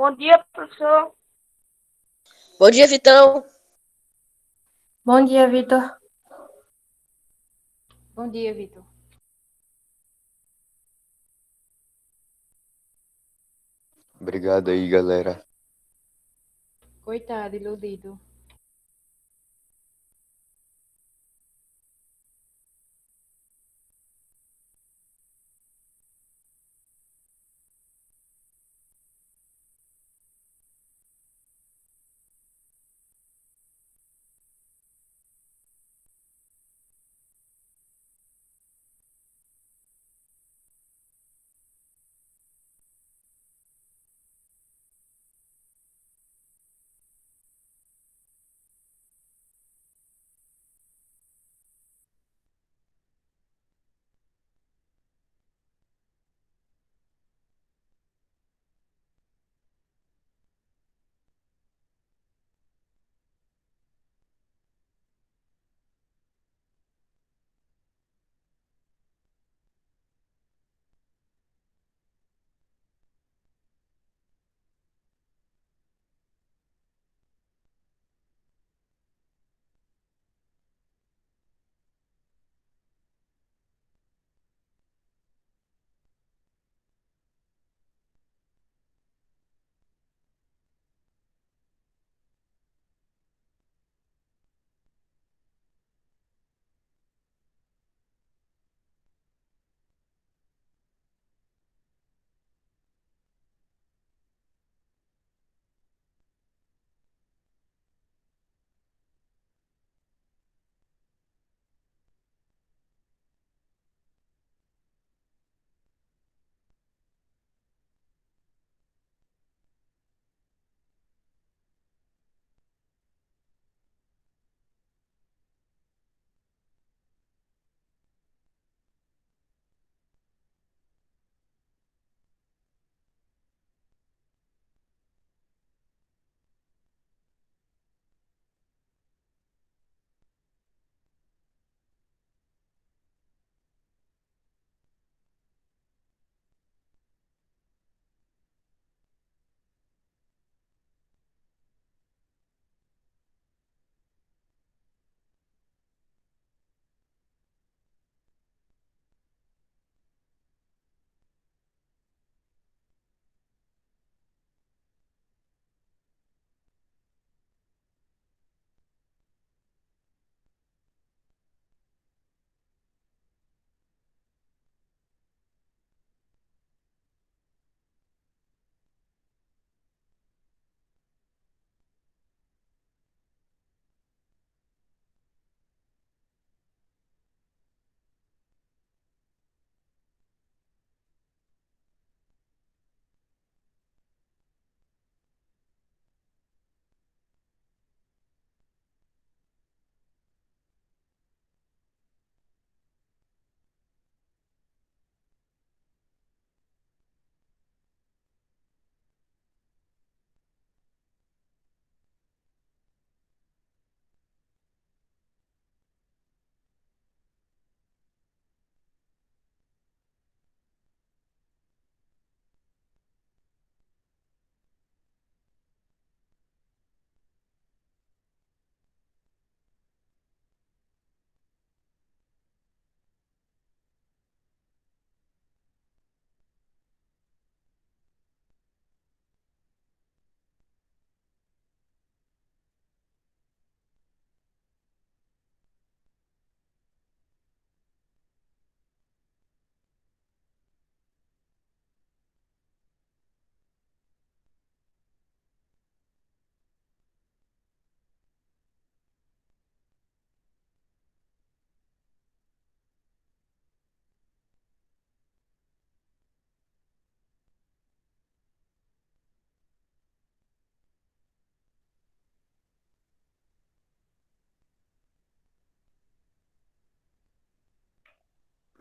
Bom dia, professor. Bom dia, Vitão. Bom dia, Vitor. Bom dia, Vitor. Obrigado aí, galera. Coitado, iludido.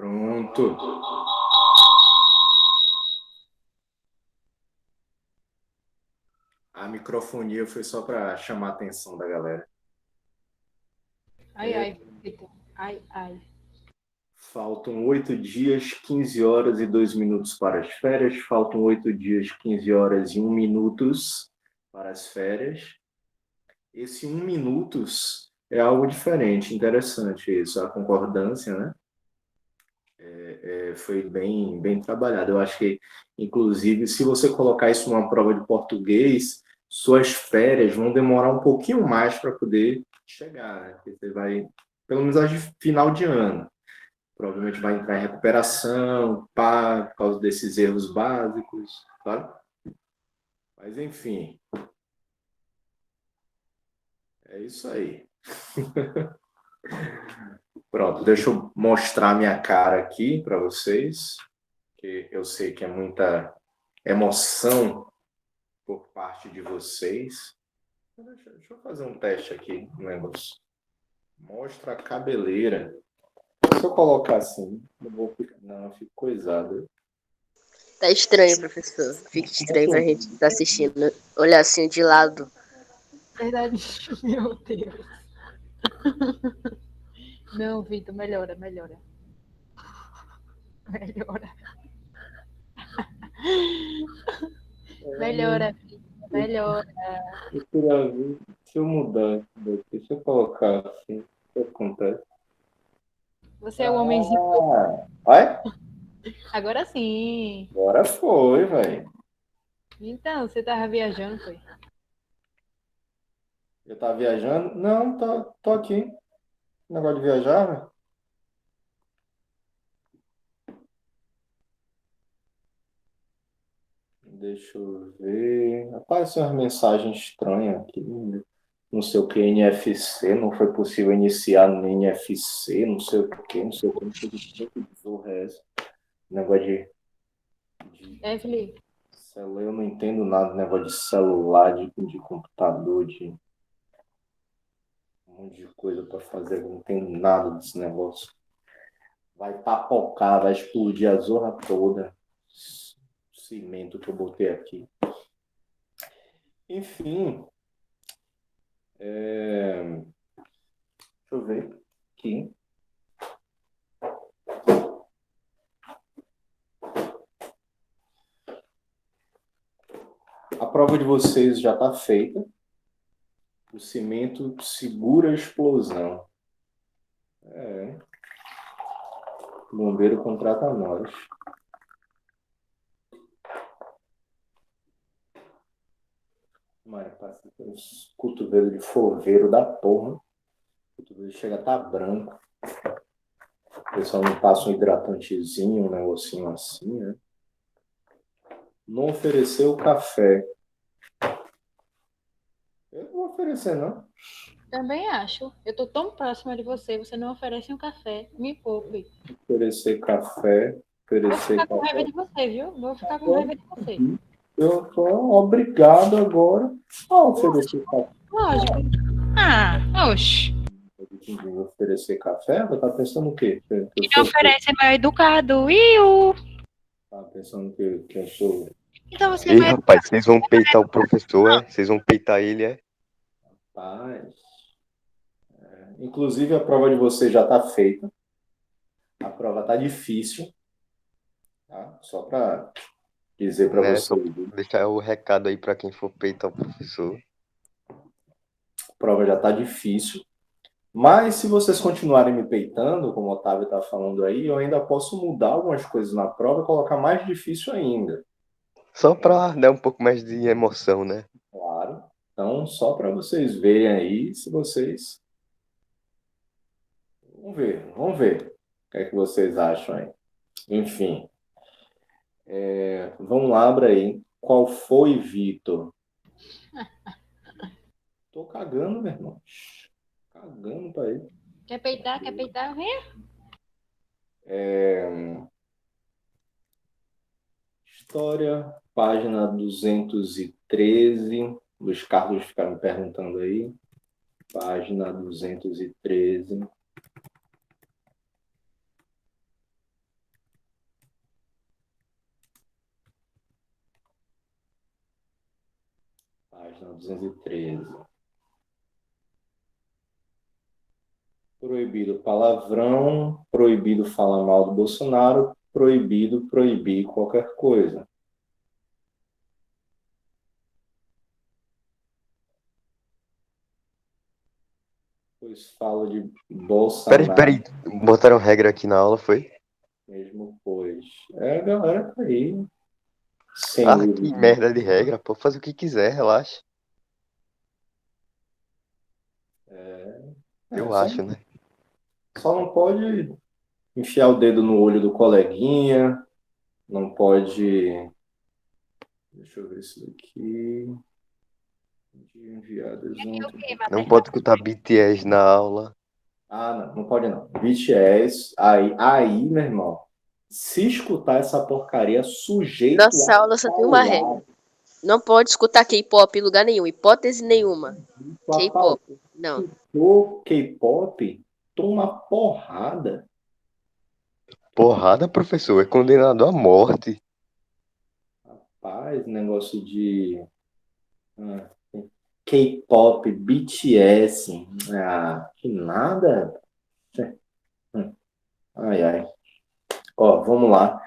Pronto. A microfonia foi só para chamar a atenção da galera. Ai, ai, Vitor. Ai, ai. Faltam 8 dias, 15 horas e 2 minutos para as férias. Faltam 8 dias, 15 horas e 1 minutos para as férias. Esse 1 minutos é algo diferente, interessante isso, a concordância, né? Foi bem trabalhado. Eu acho que, inclusive, se você colocar isso numa prova de português, suas férias vão demorar um pouquinho mais para poder chegar, né? Porque você vai, pelo menos de final de ano, provavelmente vai entrar em recuperação, pá, por causa desses erros básicos, claro. Mas, enfim, é isso aí. Pronto, deixa eu mostrar minha cara aqui para vocês, que eu sei que é muita emoção por parte de vocês. Deixa eu fazer um teste aqui, um negócio. Mostra a cabeleira. Se eu colocar assim, não vou ficar. Não, eu fico coisado. Tá estranho, professor. Fica estranho pra gente que tá assistindo. Olhar assim de lado. Verdade, meu Deus. Não, Vitor, melhora. Melhora. Melhora, Vitor, melhora. Eu queria ver. Se eu mudar isso daqui, se eu colocar assim, o que acontece? Você é o homenzinho. Vai? Agora sim. Agora foi, velho. Então, você tava viajando, foi? Eu tava viajando? Não, tô aqui. Negócio de viajar, velho. Deixa eu ver. Apareceu uma mensagem estranha aqui. Não sei o que, NFC. Não foi possível iniciar no NFC. Não sei o que, não sei o que. Não sei o que porra é essa. Negócio de Evelyn, celular. Eu não entendo nada. Negócio de celular, de computador, de um monte de coisa para fazer. Eu não entendo nada desse negócio. Vai papocar, vai explodir a zorra toda. Cimento que eu botei aqui. Enfim. Deixa eu ver aqui. A prova de vocês já está feita. O cimento segura a explosão. O bombeiro contrata nós. Mas passa uns cotovelos de foveiro da porra. O cotovelo chega a estar branco. O pessoal não passa um hidratantezinho, um negocinho assim, né? Não ofereceu café. Eu não vou oferecer, não. também acho. Eu tô tão próxima de você, você não oferece um café. Me poupe. Oferecer café. Vou Oferecer ficar com café. raiva de você, viu? Vou ficar com raiva de você. Eu tô obrigado agora a oferecer café. Lógico. Oxe. Eu oferecer café? Você tá pensando o quê? Que eu Quem sou... oferece é mal educado. Iu. Tá pensando que eu sou... Então você é Ei, mal rapaz, vocês vão peitar o professor, é? Vocês vão peitar ele, é? Paz. Inclusive, a prova de vocês já está feita. A prova está difícil. Tá? Só para dizer para Né? Só vocês. deixar o recado aí pra quem for peitar o professor. A prova já está difícil. Mas se vocês continuarem me peitando, como o Otávio está falando aí, eu ainda posso mudar algumas coisas na prova e colocar mais difícil ainda. Só pra dar um pouco mais de emoção, né? Claro. Então, só para vocês verem aí, se vocês... Vamos ver. O que é que vocês acham aí? Enfim. Vamos lá, Abraí. Qual foi, Vitor? Tô cagando, meu irmão. Cagando pra ele. Quer peitar? Quer peitar? Vem. História, página 213. Os Carlos ficaram me perguntando aí. Página 213. Página 213. Proibido palavrão, proibido falar mal do Bolsonaro, proibido proibir qualquer coisa. Pois falo de Bolsonaro Peraí. Botaram regra aqui na aula, foi? mesmo, pois. A galera tá aí, sem Ah, uso que de merda de regra. Pode fazer o que quiser, relaxa. Eu só, acho, né? só não pode enfiar o dedo no olho do coleguinha, não pode. Deixa eu ver isso daqui. De enviadas ontem. Não pode escutar BTS na aula. Ah, não, não pode não. BTS, aí, meu irmão, se escutar essa porcaria, sujeito Nossa a aula só tem uma paular, regra. Não pode escutar K-pop em lugar nenhum. Hipótese nenhuma. sujeito a paular. K-pop. Não. O K-pop toma porrada. Porrada, professor, é condenado à morte. Rapaz, negócio de ah, K-pop, BTS, que nada. Hum, Ai, ai. Ó, vamos lá.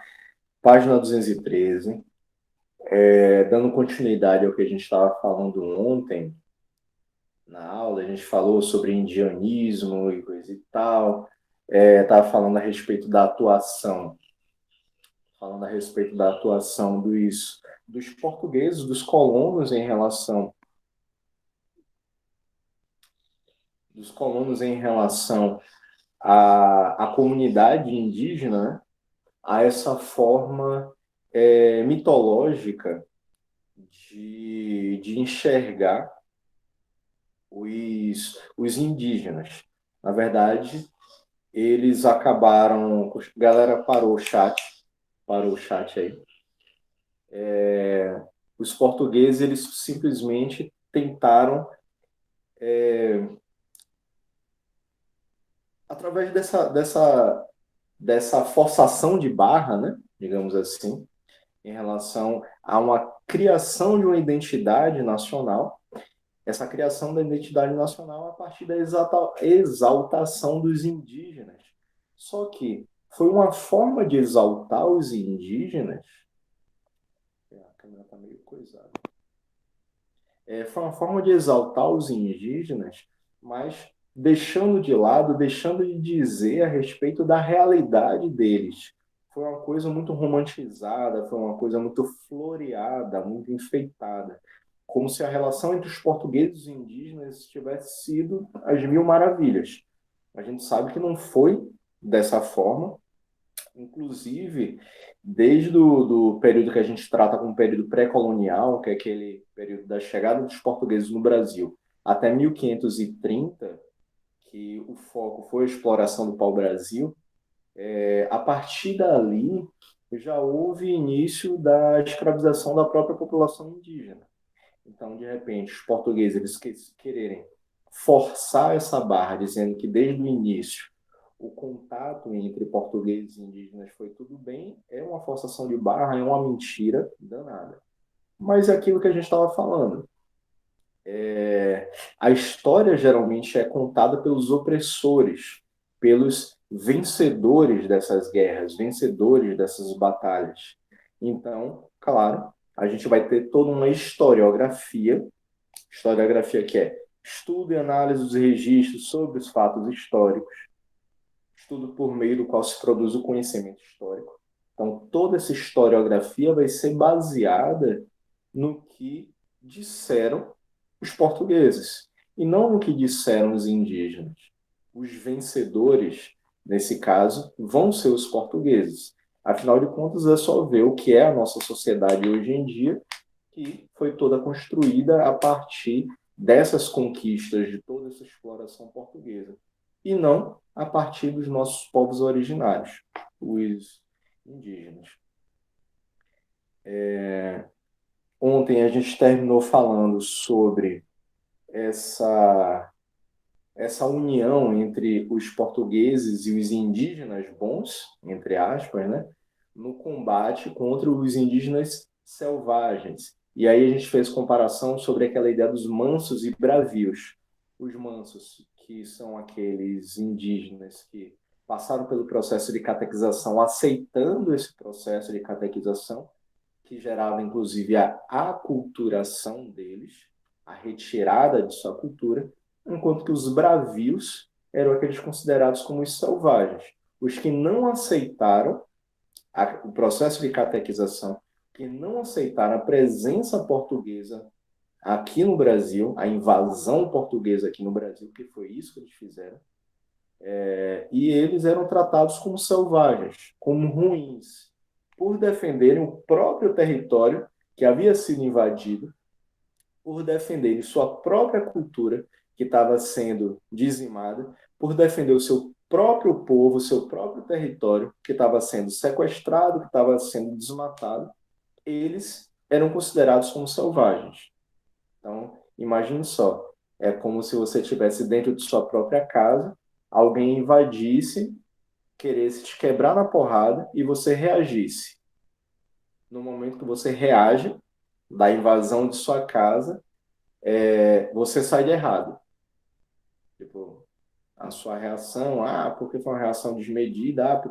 Página 213. Dando continuidade ao que a gente estava falando ontem, na aula, a gente falou sobre indianismo e coisa e tal. Estava falando a respeito da atuação, dos portugueses, dos colonos em relação à comunidade indígena, né? A essa forma mitológica de enxergar os indígenas. Na verdade, eles acabaram. Galera, parou o chat aí. Os portugueses, eles simplesmente tentaram, através dessa forçação de barra, né, digamos assim, em relação a uma criação de uma identidade nacional, essa criação da identidade nacional a partir da exaltação dos indígenas. Só que foi uma forma de exaltar os indígenas. A câmera está meio coisada. Foi uma forma de exaltar os indígenas, mas deixando de lado, deixando de dizer a respeito da realidade deles. Foi uma coisa muito romantizada, foi uma coisa muito floreada, muito enfeitada, como se a relação entre os portugueses e os indígenas tivesse sido as mil maravilhas. A gente sabe que não foi dessa forma. Inclusive, desde o do período que a gente trata como período pré-colonial, que é aquele período da chegada dos portugueses no Brasil, até 1530, que o foco foi a exploração do pau-brasil, a partir dali já houve início da escravização da própria população indígena. Então, de repente, os portugueses eles quererem forçar essa barra, dizendo que desde o início o contato entre portugueses e indígenas foi tudo bem, é uma forçação de barra, é uma mentira danada. Mas é aquilo que a gente estava falando. A história geralmente é contada pelos opressores, pelos vencedores dessas guerras, vencedores dessas batalhas. Então, claro, a gente vai ter toda uma historiografia que é estudo e análise dos registros sobre os fatos históricos, estudo por meio do qual se produz o conhecimento histórico. Então, toda essa historiografia vai ser baseada no que disseram os portugueses e não no que disseram os indígenas. Os vencedores, nesse caso, vão ser os portugueses. Afinal de contas, é só ver o que é a nossa sociedade hoje em dia, que foi toda construída a partir dessas conquistas, de toda essa exploração portuguesa, e não a partir dos nossos povos originários, os indígenas. Ontem a gente terminou falando sobre essa união entre os portugueses e os indígenas bons, entre aspas, né, no combate contra os indígenas selvagens. E aí a gente fez comparação sobre aquela ideia dos mansos e bravios. Os mansos que são aqueles indígenas que passaram pelo processo de catequização, aceitando esse processo de catequização, que gerava inclusive a aculturação deles, a retirada de sua cultura, enquanto que os bravios eram aqueles considerados como os selvagens, os que não aceitaram o processo de catequização, que não aceitaram a presença portuguesa aqui no Brasil, a invasão portuguesa aqui no Brasil, que foi isso que eles fizeram, e eles eram tratados como selvagens, como ruins, por defenderem o próprio território que havia sido invadido, por defenderem sua própria cultura que estava sendo dizimada, por defender o seu próprio povo, o seu próprio território que estava sendo sequestrado, que estava sendo desmatado. Eles eram considerados como selvagens. Então, imagine só, é como se você estivesse dentro de sua própria casa, alguém invadisse, queresse te quebrar na porrada e você reagisse. No momento que você reage da invasão de sua casa, você sai de errado. Tipo, a sua reação, porque foi uma reação desmedida,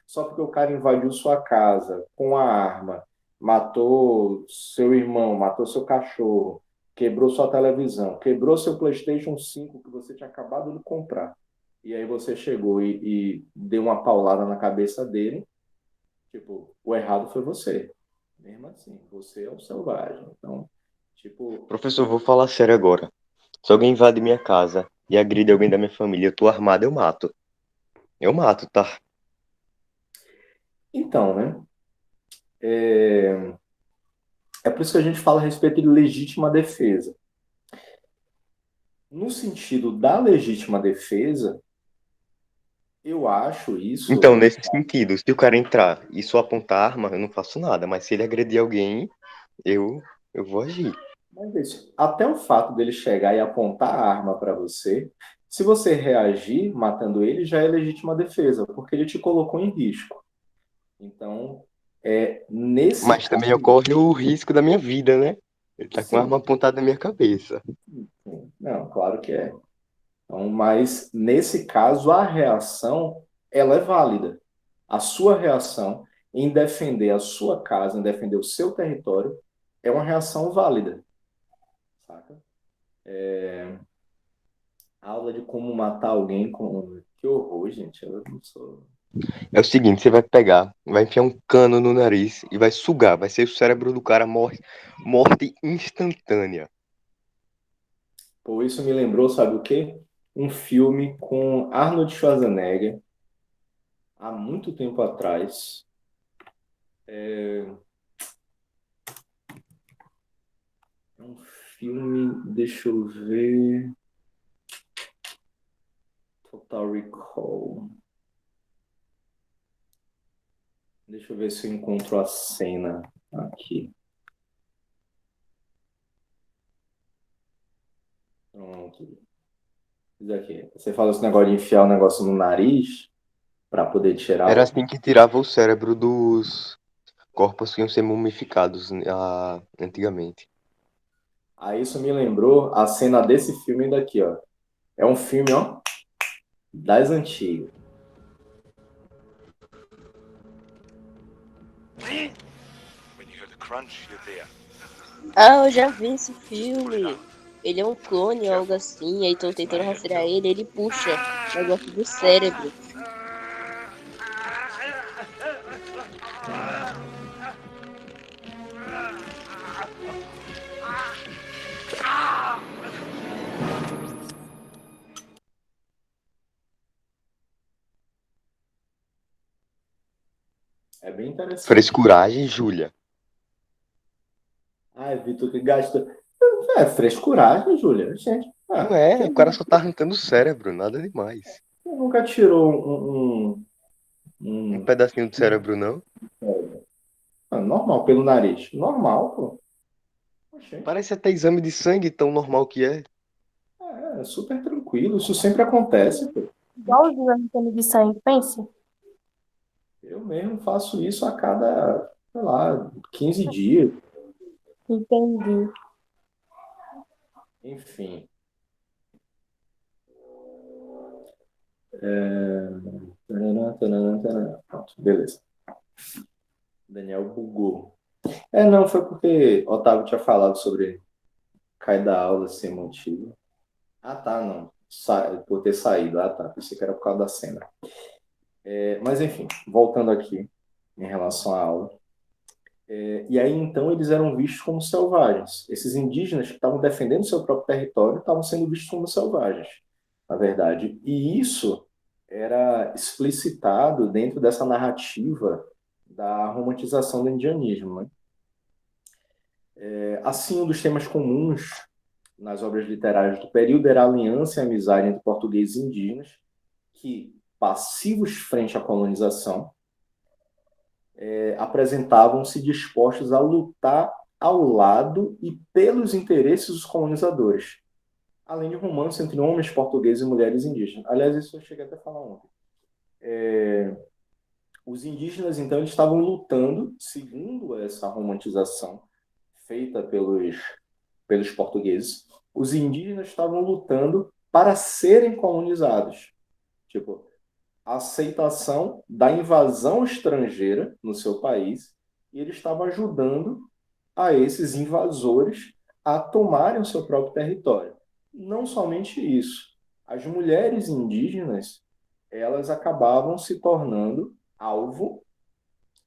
só porque o cara invadiu sua casa com a arma, matou seu irmão, matou seu cachorro, quebrou sua televisão, quebrou seu PlayStation 5 que você tinha acabado de comprar. E aí você chegou e deu uma paulada na cabeça dele. Tipo, o errado foi você. Mesmo assim, você é o selvagem. Então, tipo, Professor, vou falar sério agora. Se alguém invade minha casa e agride alguém da minha família, eu tô armado, eu mato. Eu mato, tá? então, né? É por isso que a gente fala a respeito de legítima defesa. No sentido da legítima defesa, eu acho isso. Então, nesse sentido, se o cara entrar e só apontar arma, eu não faço nada. Mas se ele agredir alguém, eu, eu vou agir. Mas isso, até o fato dele chegar e apontar a arma para você, se você reagir matando ele, já é legítima defesa, porque ele te colocou em risco. Então, nesse Mas caso. também ocorre o risco da minha vida, né? Ele tá com a Sim, arma apontada na minha cabeça. sim. Não, claro que é. Então, mas nesse caso, a reação ela é válida. A sua reação em defender a sua casa, em defender o seu território, é uma reação válida. Saca? Aula de como matar alguém com. Que horror, gente. Eu não sou. É o seguinte, você vai pegar, vai enfiar um cano no nariz e vai sugar. Vai ser o cérebro do cara morte instantânea. Pô, isso me lembrou, sabe o quê? Um filme com Arnold Schwarzenegger, há muito tempo atrás. É um filme, deixa eu ver. Total Recall. Deixa eu ver se eu encontro a cena aqui. Pronto. Isso aqui. Você fala esse negócio de enfiar o negócio no nariz para poder tirar Era o. assim que tirava o cérebro dos corpos que iam ser mumificados antigamente. Aí isso me lembrou a cena desse filme daqui, ó. É um filme, ó, das antigas. When you hear the crunch, you're there. Ah, eu já vi esse filme. Ele é um clone ou algo assim, aí estão tentando rastrear ele, ele puxa o negócio do cérebro. É bem interessante. Frescuragem, Júlia. Ai, Vitor, que gasta. Frescuragem, Júlia. Gente, Não é, o cara só tá arrancando o cérebro, nada demais. quem nunca tirou Um pedacinho do cérebro, não? normal pelo nariz? Normal, pô. Oxê. Parece até exame de sangue, tão normal que é. É super tranquilo. Isso sempre acontece, pô. Igual os exames de sangue, pense. Eu mesmo faço isso a cada, sei lá, 15 dias. Entendi. Enfim. Pronto, beleza. Daniel bugou. Não, foi porque Otávio tinha falado sobre cair da aula sem motivo. Ah, tá, não. Por ter saído. Ah, tá. Pensei que era por causa da cena. Mas, enfim, voltando aqui em relação à aula. E aí, então, eles eram vistos como selvagens. Esses indígenas que estavam defendendo seu próprio território estavam sendo vistos como selvagens, na verdade. E isso era explicitado dentro dessa narrativa da romantização do indianismo, né? Assim, um dos temas comuns nas obras literárias do período era a aliança e a amizade entre portugueses e indígenas, que, passivos frente à colonização, apresentavam-se dispostos a lutar ao lado e pelos interesses dos colonizadores, além de romance entre homens portugueses e mulheres indígenas. Aliás, isso eu cheguei até a falar ontem. Os indígenas, então, eles estavam lutando, segundo essa romantização feita pelos portugueses, os indígenas estavam lutando para serem colonizados. Tipo, a aceitação da invasão estrangeira no seu país, e ele estava ajudando a esses invasores a tomarem o seu próprio território. Não somente isso, as mulheres indígenas, elas acabavam se tornando alvo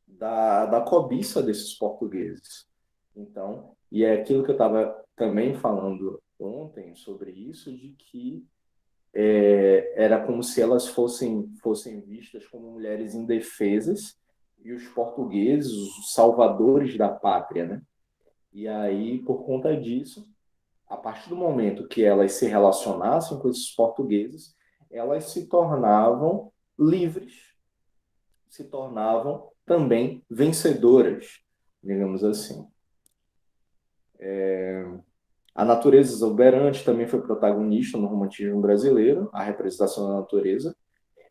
da cobiça desses portugueses. Então, e é aquilo que eu estava também falando ontem sobre isso, de que era como se elas fossem vistas como mulheres indefesas e os portugueses, os salvadores da pátria, né? E aí, por conta disso, a partir do momento que elas se relacionassem com esses portugueses, elas se tornavam livres, se tornavam também vencedoras, digamos assim. A natureza exuberante também foi protagonista no romantismo brasileiro, a representação da natureza.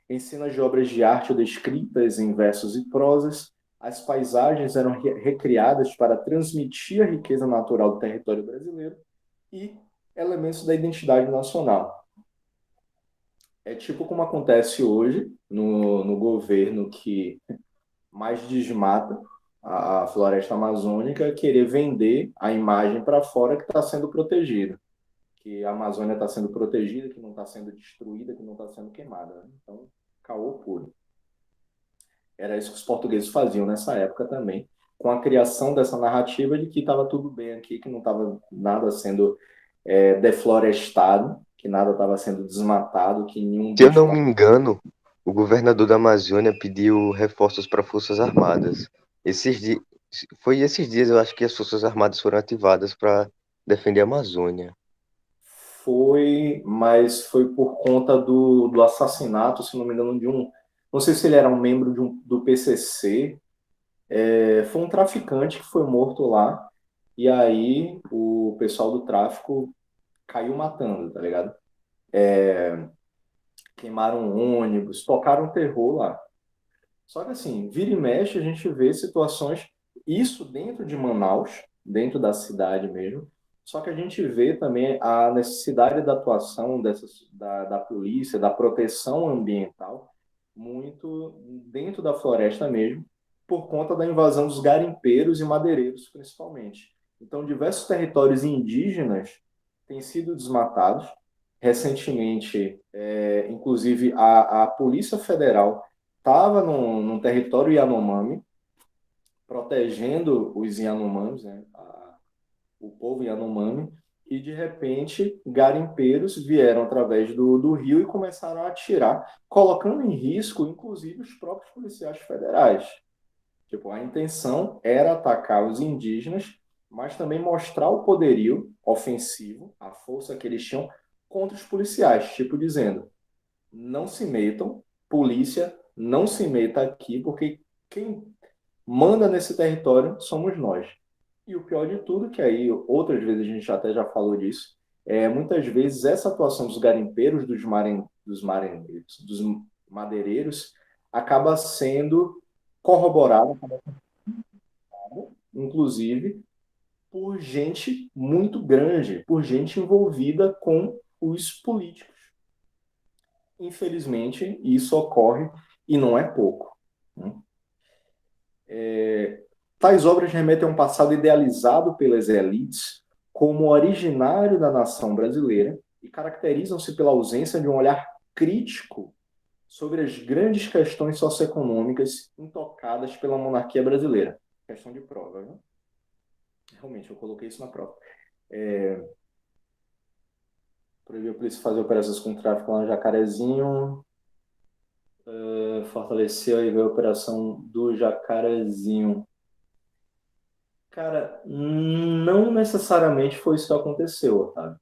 Em cenas de obras de arte descritas em versos e prosas, as paisagens eram recriadas para transmitir a riqueza natural do território brasileiro e elementos da identidade nacional. É tipo como acontece hoje no governo que mais desmata a floresta amazônica, querer vender a imagem para fora que está sendo protegida. Que a Amazônia está sendo protegida, que não está sendo destruída, que não está sendo queimada. Né? Então, caô puro. Era isso que os portugueses faziam nessa época também, com a criação dessa narrativa de que estava tudo bem aqui, que não estava nada sendo deflorestado, que nada estava sendo desmatado, que nenhum Se eu não bicho... me engano, o governador da Amazônia pediu reforços para Forças Armadas. Foi esses dias, eu acho que as Forças Armadas foram ativadas para defender a Amazônia. Foi, mas foi por conta do assassinato, se não me engano, de um... Não sei se ele era um membro do PCC, foi um traficante que foi morto lá, e aí o pessoal do tráfico caiu matando, tá ligado? Queimaram um ônibus, tocaram terror lá. Só que assim, vira e mexe, a gente vê situações, isso dentro de Manaus, dentro da cidade mesmo, só que a gente vê também a necessidade da atuação da polícia, da proteção ambiental, muito dentro da floresta mesmo, por conta da invasão dos garimpeiros e madeireiros, principalmente. Então, diversos territórios indígenas têm sido desmatados. Recentemente, inclusive, a Polícia Federal estava num território Yanomami, protegendo os Yanomamis, né, o povo Yanomami, e de repente garimpeiros vieram através do rio e começaram a atirar, colocando em risco, inclusive, os próprios policiais federais. Tipo, a intenção era atacar os indígenas, mas também mostrar o poderio ofensivo, a força que eles tinham contra os policiais, tipo dizendo, não se metam, polícia, não se meta aqui, porque quem manda nesse território somos nós. E o pior de tudo, que aí outras vezes a gente até já falou disso, muitas vezes essa atuação dos garimpeiros, dos madeireiros, acaba sendo corroborada, inclusive, por gente muito grande, por gente envolvida com os políticos. Infelizmente, isso ocorre e não é pouco, né? Tais obras remetem a um passado idealizado pelas elites como originário da nação brasileira e caracterizam-se pela ausência de um olhar crítico sobre as grandes questões socioeconômicas intocadas pela monarquia brasileira. Questão de prova, né? Realmente, eu coloquei isso na prova. Proibiu a polícia fazer operações com tráfico lá no Jacarezinho. Fortaleceu aí a operação do Jacarezinho. Cara, não necessariamente foi isso que aconteceu, Otávio.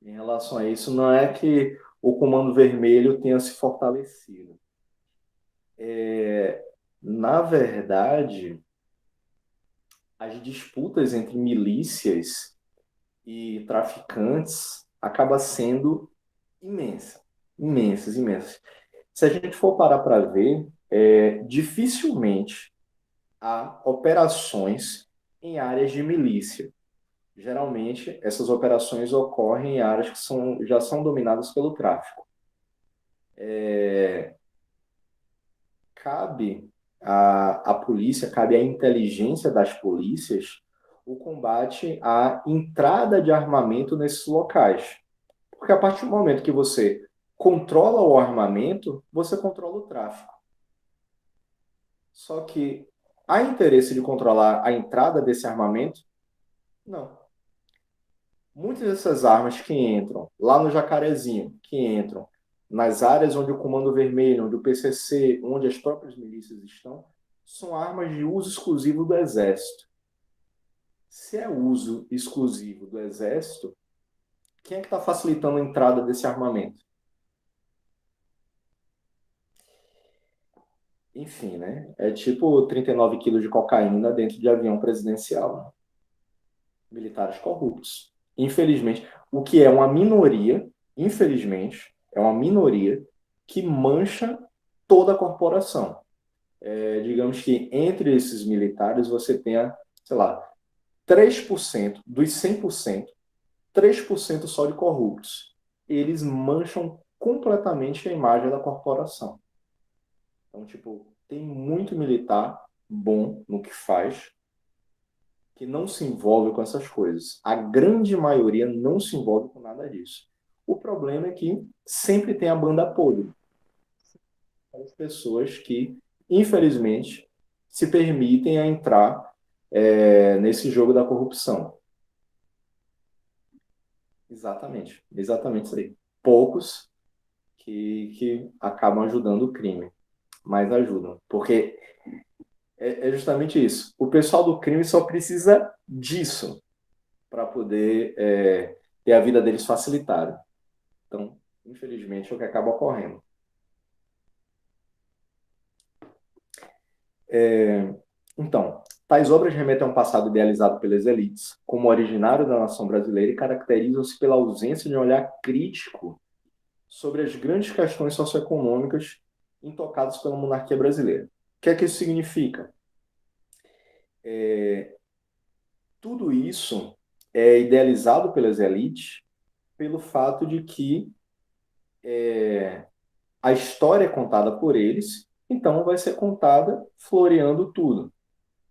Em relação a isso, não é que o Comando Vermelho tenha se fortalecido. Na verdade, as disputas entre milícias e traficantes acabam sendo imensas. Se a gente for parar para ver, dificilmente há operações em áreas de milícia. Geralmente, essas operações ocorrem em áreas que já são dominadas pelo tráfico. Cabe à polícia, cabe à inteligência das polícias o combate à entrada de armamento nesses locais. Porque a partir do momento que você controla o armamento, você controla o tráfico. Só que há interesse de controlar a entrada desse armamento? Não. Muitas dessas armas que entram lá no Jacarezinho, que entram nas áreas onde o Comando Vermelho, onde o PCC, onde as próprias milícias estão, são armas de uso exclusivo do Exército. Se é uso exclusivo do Exército, quem é que está facilitando a entrada desse armamento? Enfim, né? É tipo 39 quilos de cocaína dentro de avião presidencial, né? Militares corruptos. Infelizmente, o que é uma minoria, infelizmente, é uma minoria que mancha toda a corporação. Digamos que entre esses militares você tenha, sei lá, 3% dos 100%, 3% só de corruptos. Eles mancham completamente a imagem da corporação. Então, tipo, tem muito militar bom no que faz, que não se envolve com essas coisas. A grande maioria não se envolve com nada disso. O problema é que sempre tem a banda podre. As pessoas que, infelizmente, se permitem a entrar nesse jogo da corrupção. Exatamente isso aí. Poucos que acabam ajudando o crime, mas ajudam. Porque é justamente isso. O pessoal do crime só precisa disso para poder ter a vida deles facilitada. Então, infelizmente, é o que acaba ocorrendo. Então, tais obras remetem a um passado idealizado pelas elites, como originário da nação brasileira, e caracterizam-se pela ausência de um olhar crítico sobre as grandes questões socioeconômicas intocadas pela monarquia brasileira. O que é que isso significa? Tudo isso é idealizado pelas elites pelo fato de que a história é contada por eles, então vai ser contada floreando tudo.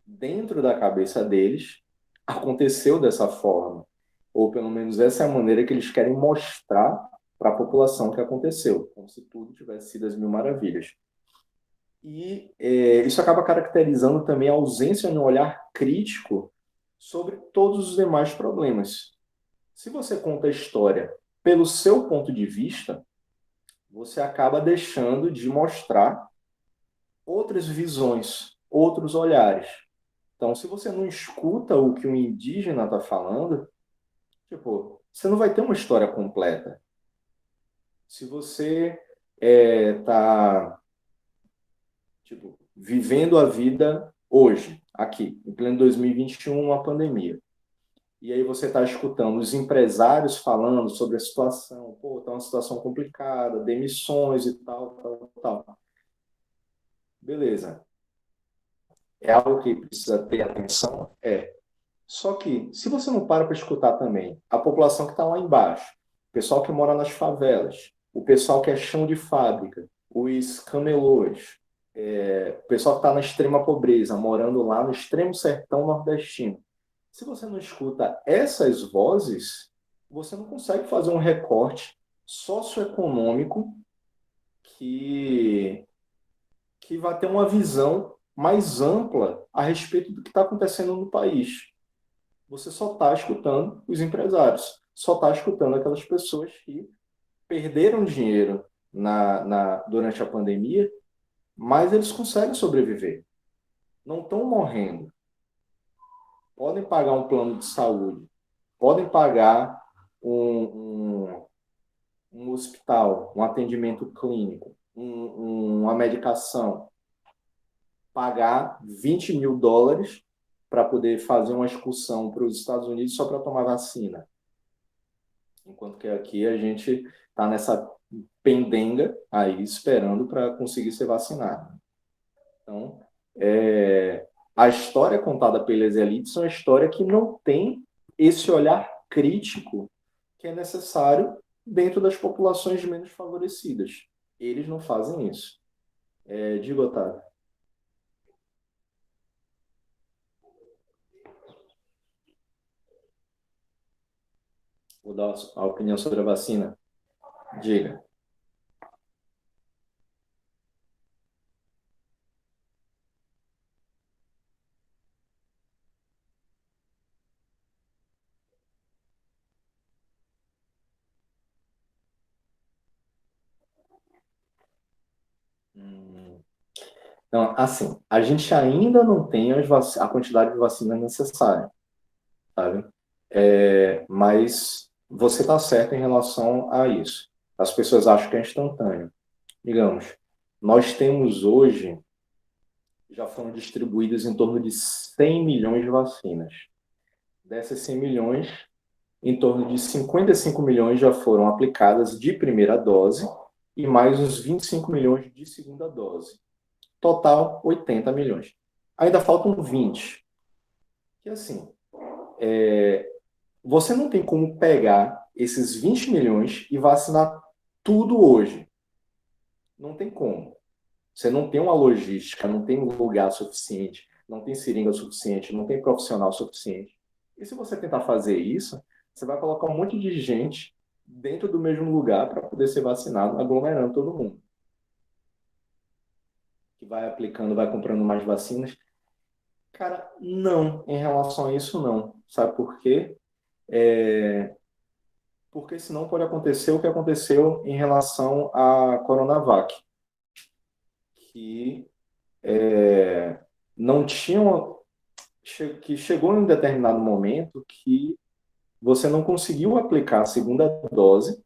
Dentro da cabeça deles, aconteceu dessa forma. Ou pelo menos essa é a maneira que eles querem mostrar para a população que aconteceu, como se tudo tivesse sido as mil maravilhas. E isso acaba caracterizando também a ausência de um olhar crítico sobre todos os demais problemas. Se você conta a história pelo seu ponto de vista, você acaba deixando de mostrar outras visões, outros olhares. Então, se você não escuta o que o indígena está falando, você não vai ter uma história completa. Se você está vivendo a vida hoje, aqui, em pleno 2021, uma pandemia, e aí você está escutando os empresários falando sobre a situação, está uma situação complicada, demissões e tal. Beleza. É algo que precisa ter atenção? Só que, se você não para escutar também a população que está lá embaixo, o pessoal que mora nas favelas, o pessoal que é chão de fábrica, os camelôs, o pessoal que está na extrema pobreza, morando lá no extremo sertão nordestino. Se você não escuta essas vozes, você não consegue fazer um recorte socioeconômico que vai ter uma visão mais ampla a respeito do que está acontecendo no país. Você só está escutando os empresários, só está escutando aquelas pessoas que perderam dinheiro durante a pandemia, mas eles conseguem sobreviver. Não estão morrendo. Podem pagar um plano de saúde, podem pagar um hospital, um atendimento clínico, uma medicação, pagar $20.000 para poder fazer uma excursão para os Estados Unidos só para tomar vacina. Enquanto que aqui a gente está nessa pendenga aí esperando para conseguir ser vacinado. Então, a história contada pelas elites é uma história que não tem esse olhar crítico que é necessário dentro das populações menos favorecidas. Eles não fazem isso. Diga, Otávio. Vou dar a opinião sobre a vacina. Diga. Então, assim, a gente ainda não tem a quantidade de vacina necessária, sabe? Mas você está certo em relação a isso. As pessoas acham que é instantâneo. Digamos, nós temos hoje, já foram distribuídas em torno de 100 milhões de vacinas. Dessas 100 milhões, em torno de 55 milhões já foram aplicadas de primeira dose e mais uns 25 milhões de segunda dose. Total, 80 milhões. Ainda faltam 20. E assim, você não tem como pegar esses 20 milhões e vacinar tudo hoje. Não tem como. Você não tem uma logística, não tem um lugar suficiente, não tem seringa suficiente, não tem profissional suficiente. E se você tentar fazer isso, você vai colocar um monte de gente dentro do mesmo lugar para poder ser vacinado, aglomerando todo mundo. Que vai aplicando, vai comprando mais vacinas. Cara, não, em relação a isso, não. Sabe por quê? Porque senão pode acontecer o que aconteceu em relação à Coronavac, que não tinham, que chegou em um determinado momento que você não conseguiu aplicar a segunda dose,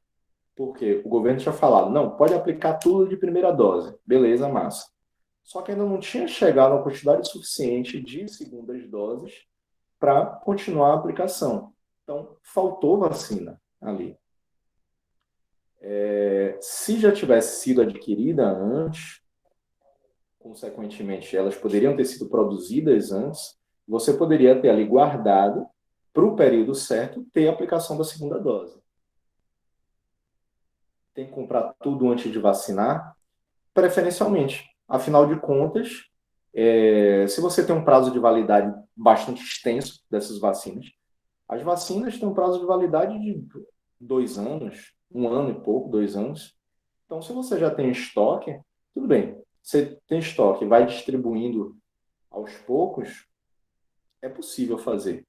porque o governo tinha falado, não, pode aplicar tudo de primeira dose. Beleza, massa. Só que ainda não tinha chegado a quantidade suficiente de segundas doses para continuar a aplicação. Então, faltou vacina ali. Se já tivesse sido adquirida antes, consequentemente, elas poderiam ter sido produzidas antes, você poderia ter ali guardado para o período certo ter a aplicação da segunda dose. Tem que comprar tudo antes de vacinar? Preferencialmente. Afinal de contas, se você tem um prazo de validade bastante extenso dessas vacinas, as vacinas têm um prazo de validade de 2 anos, 1 ano e pouco, 2 anos. Então, se você já tem estoque, tudo bem. Você tem estoque, vai distribuindo aos poucos, é possível fazer.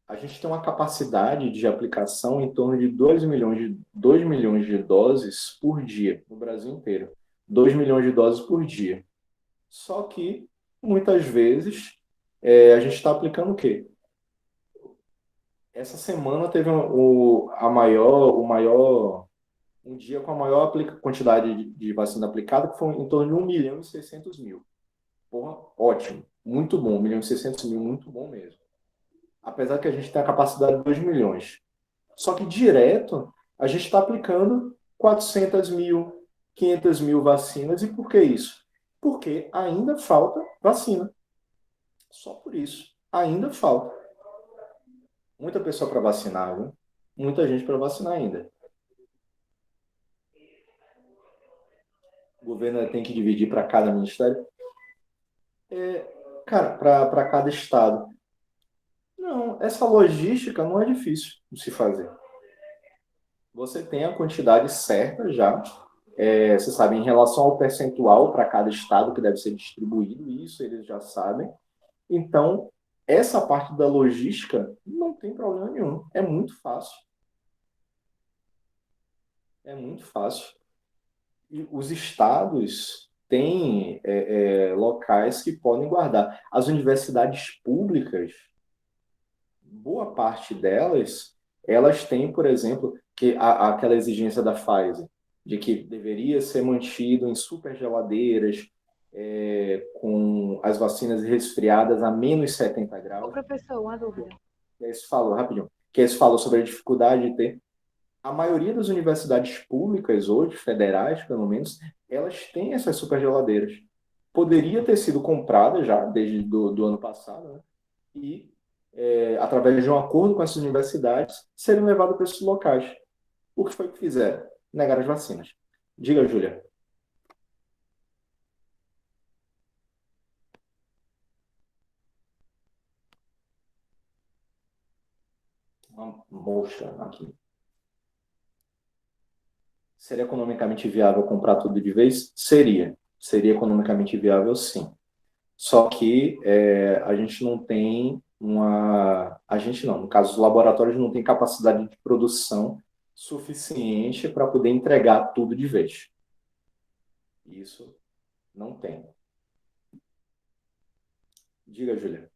A gente tem uma capacidade de aplicação em torno de 2 milhões de doses por dia, no Brasil inteiro. 2 milhões de doses por dia. Só que, muitas vezes, a gente está aplicando o quê? Essa semana teve um dia com a maior quantidade de vacina aplicada, que foi em torno de 1.600.000. Porra, ótimo. Muito bom. 1.600.000, muito bom mesmo. Apesar que a gente tem a capacidade de 2 milhões. Só que direto, a gente está aplicando 400.000, 500.000 vacinas. E por que isso? Porque ainda falta vacina. Só por isso. Ainda falta. Muita pessoa para vacinar, viu? Muita gente para vacinar ainda. O governo tem que dividir para cada ministério? Cara, para cada estado. Não, essa logística não é difícil de se fazer. Você tem a quantidade certa já. Você sabe, em relação ao percentual para cada estado que deve ser distribuído, isso eles já sabem. Então, essa parte da logística não tem problema nenhum. É muito fácil. É muito fácil. E os estados têm locais que podem guardar. As universidades públicas, boa parte delas, elas têm, por exemplo, aquela exigência da Pfizer, de que deveria ser mantido em super geladeiras, com as vacinas resfriadas a menos 70 Ô, graus. professor, uma dúvida. Que aí se falou, rapidinho, que aí se falou sobre a dificuldade de ter. A maioria das universidades públicas hoje, federais pelo menos, elas têm essas supergeladeiras. Poderia ter sido comprada já, desde do ano passado, né? E, através de um acordo com essas universidades, serem levadas para esses locais. O que foi que fizeram? Negaram as vacinas. Diga, Júlia. Uma moça aqui. Seria economicamente viável comprar tudo de vez? Seria. Seria economicamente viável, sim. Só que a gente não tem A gente não, no caso, os laboratórios não têm capacidade de produção suficiente para poder entregar tudo de vez. Isso não tem. Diga, Júlia.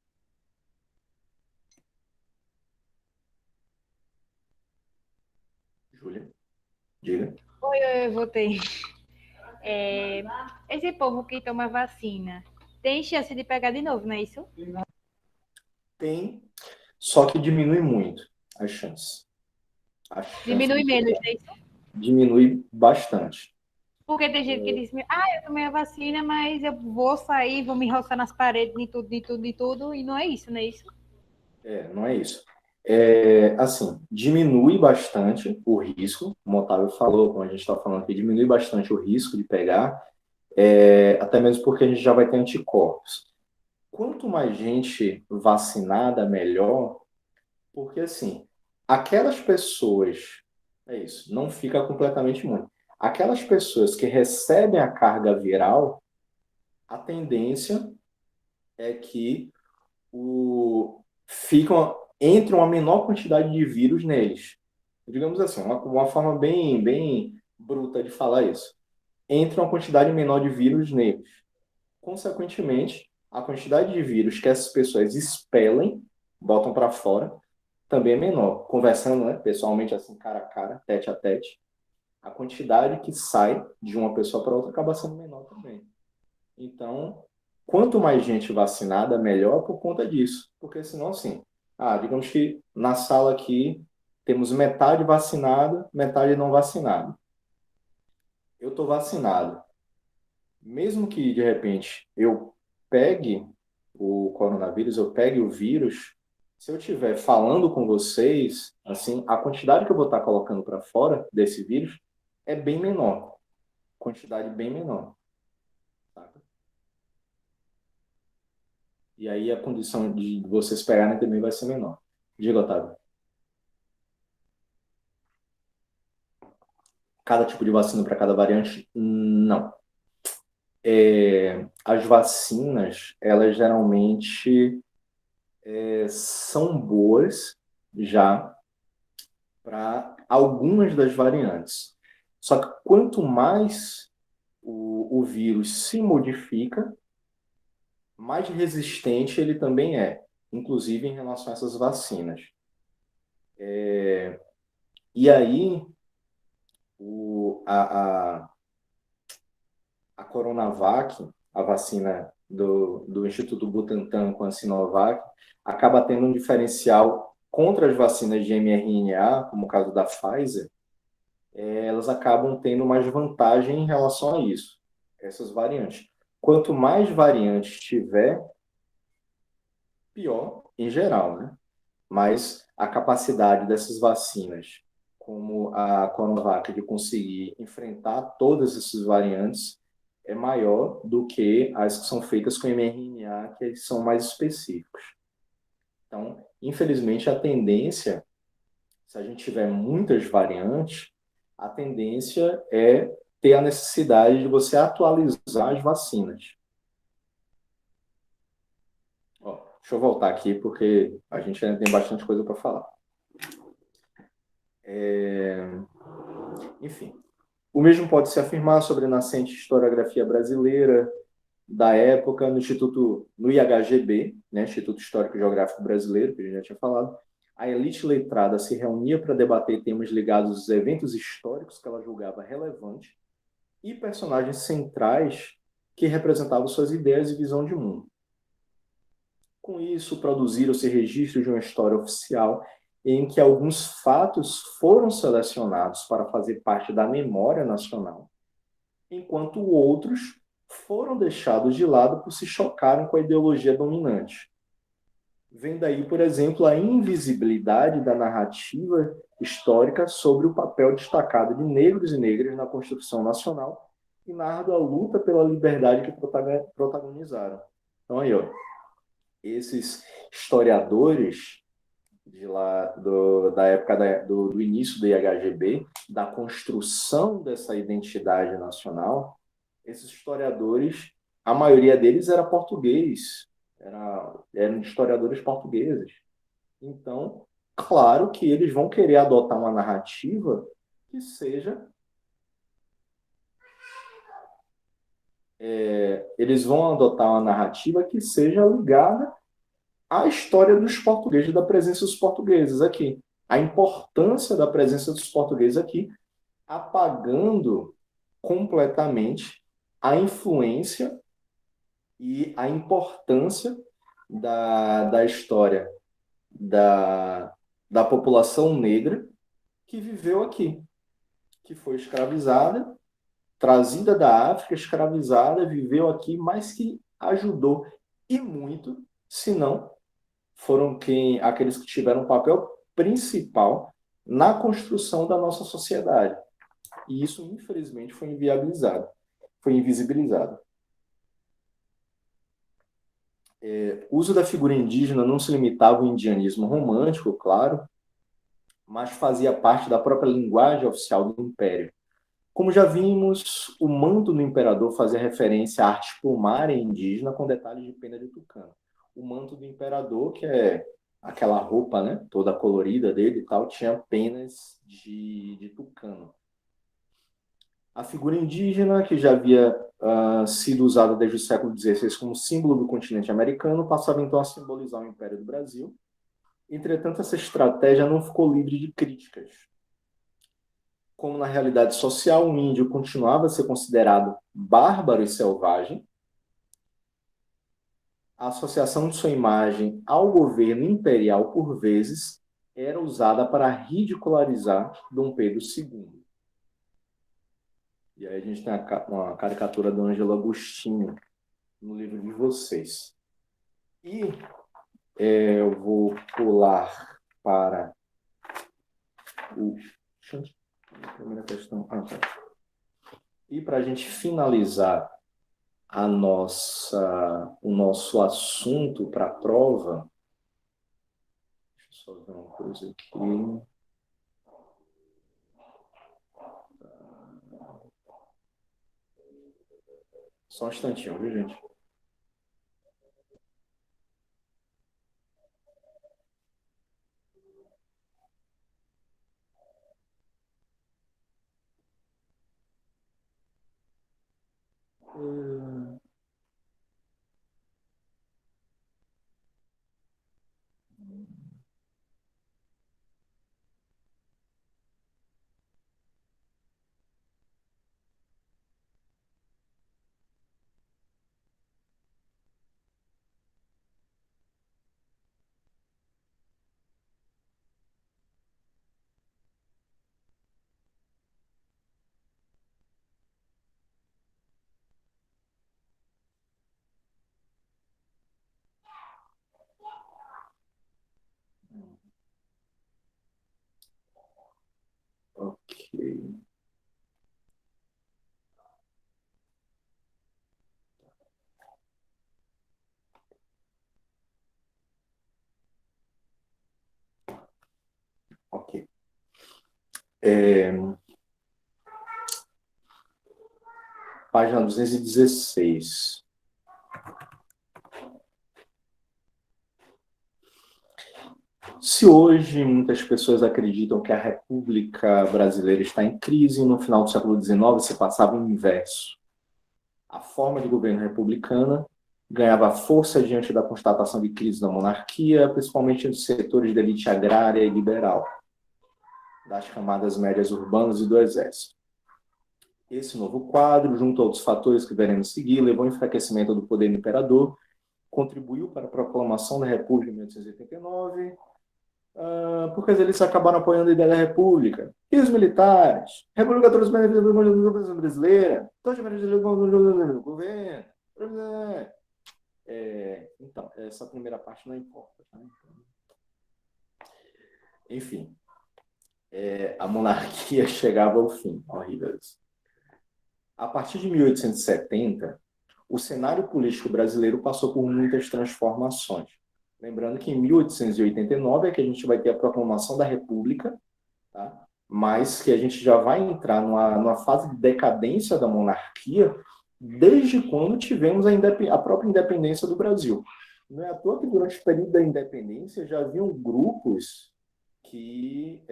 Júlia, diga. Oi, eu voltei. Esse povo que toma vacina tem chance de pegar de novo, não é isso? Tem, só que diminui muito as chances. Diminui menos, não é isso? Diminui bastante. Porque tem gente que diz, eu tomei a vacina, mas eu vou sair, vou me roçar nas paredes, de tudo, e não é isso, não é isso? Não é isso. Assim, diminui bastante o risco, como o Otávio falou, como a gente está falando aqui, diminui bastante o risco de pegar, até mesmo porque a gente já vai ter anticorpos. Quanto mais gente vacinada, melhor, porque assim, aquelas pessoas, não fica completamente imune. Aquelas pessoas que recebem a carga viral, a tendência é que entre uma menor quantidade de vírus neles. Digamos assim, uma forma bem, bem bruta de falar isso. Entre uma quantidade menor de vírus neles. Consequentemente, a quantidade de vírus que essas pessoas expelem, botam para fora, também é menor. Conversando, né, pessoalmente, assim, cara a cara, tete a tete, a quantidade que sai de uma pessoa para outra acaba sendo menor também. Então, quanto mais gente vacinada, melhor por conta disso. Porque senão, assim, digamos que na sala aqui temos metade vacinada, metade não vacinada. Eu estou vacinado. Mesmo que, de repente, eu pegue o coronavírus, eu pegue o vírus, se eu estiver falando com vocês, assim, a quantidade que eu vou estar colocando para fora desse vírus é bem menor. Quantidade bem menor. Saca? E aí a condição de vocês pegarem também vai ser menor. Diga, Otávio. Cada tipo de vacina para cada variante? Não. As vacinas, elas geralmente são boas já para algumas das variantes. Só que quanto mais o vírus se modifica, mais resistente ele também é, inclusive em relação a essas vacinas. E aí, a Coronavac, a vacina do Instituto Butantan com a Sinovac, acaba tendo um diferencial contra as vacinas de mRNA, como o caso da Pfizer, elas acabam tendo mais vantagem em relação a isso, essas variantes. Quanto mais variantes tiver, pior em geral, né? Mas a capacidade dessas vacinas, como a Coronavac, de conseguir enfrentar todas essas variantes, é maior do que as que são feitas com mRNA, que são mais específicos. Então, infelizmente, a tendência, se a gente tiver muitas variantes, a tendência é ter a necessidade de você atualizar as vacinas. Ó, deixa eu voltar aqui, porque a gente ainda tem bastante coisa para falar. Enfim, o mesmo pode se afirmar sobre a nascente historiografia brasileira da época no IHGB, né, Instituto Histórico e Geográfico Brasileiro, que a gente já tinha falado. A elite letrada se reunia para debater temas ligados aos eventos históricos que ela julgava relevantes e personagens centrais que representavam suas ideias e visão de mundo. Com isso, produziram-se registros de uma história oficial em que alguns fatos foram selecionados para fazer parte da memória nacional, enquanto outros foram deixados de lado por se chocarem com a ideologia dominante. Vem daí, por exemplo, a invisibilidade da narrativa histórica sobre o papel destacado de negros e negras na construção nacional e na árdua luta pela liberdade que protagonizaram. Então, aí, ó, esses historiadores da época do início do IHGB, da construção dessa identidade nacional, esses historiadores, a maioria deles era português, eram historiadores portugueses. Então, claro que eles vão querer adotar uma narrativa que seja... eles vão adotar uma narrativa que seja ligada à história dos portugueses, da presença dos portugueses aqui. A importância da presença dos portugueses aqui, apagando completamente a influência e a importância da história da população negra que viveu aqui, que foi escravizada, trazida da África, escravizada, viveu aqui, mas que ajudou e muito, se não foram aqueles que tiveram um papel principal na construção da nossa sociedade. E isso, infelizmente, foi inviabilizado, foi invisibilizado. O uso da figura indígena não se limitava ao indianismo romântico, claro, mas fazia parte da própria linguagem oficial do Império. Como já vimos, o manto do imperador fazia referência à arte plumária indígena com detalhes de pena de tucano. O manto do imperador, que é aquela roupa, né, toda colorida dele e tal, tinha penas de tucano. A figura indígena, que já havia sido usada desde o século XVI como símbolo do continente americano, passava então a simbolizar o Império do Brasil. Entretanto, essa estratégia não ficou livre de críticas. Como na realidade social o índio continuava a ser considerado bárbaro e selvagem, a associação de sua imagem ao governo imperial, por vezes, era usada para ridicularizar Dom Pedro II. E aí a gente tem uma caricatura do Ângelo Agostinho no livro de vocês. E eu vou pular para a primeira questão. Tá. E para a gente finalizar o nosso assunto para a prova, deixa eu só ver uma coisa aqui. Só um instantinho, viu, gente? Ok. Página 216. Se hoje muitas pessoas acreditam que a República Brasileira está em crise, no final do século XIX se passava o inverso. A forma de governo republicana ganhava força diante da constatação de crise da monarquia, principalmente nos setores da elite agrária e liberal, das camadas médias urbanas e do exército. Esse novo quadro, junto a outros fatores que veremos seguir, levou ao enfraquecimento do poder do imperador, contribuiu para a proclamação da República em 1889, porque eles acabaram apoiando a ideia da República. E os militares? República todos os brasileira, todos os brasileiros do governo. Então, essa primeira parte não importa. Tá? Enfim, a monarquia chegava ao fim. Horrível isso. A partir de 1870, o cenário político brasileiro passou por muitas transformações. Lembrando que em 1889 é que a gente vai ter a proclamação da República, tá? Mas que a gente já vai entrar numa fase de decadência da monarquia desde quando tivemos a própria independência do Brasil. Não é à toa que durante o período da independência já haviam grupos que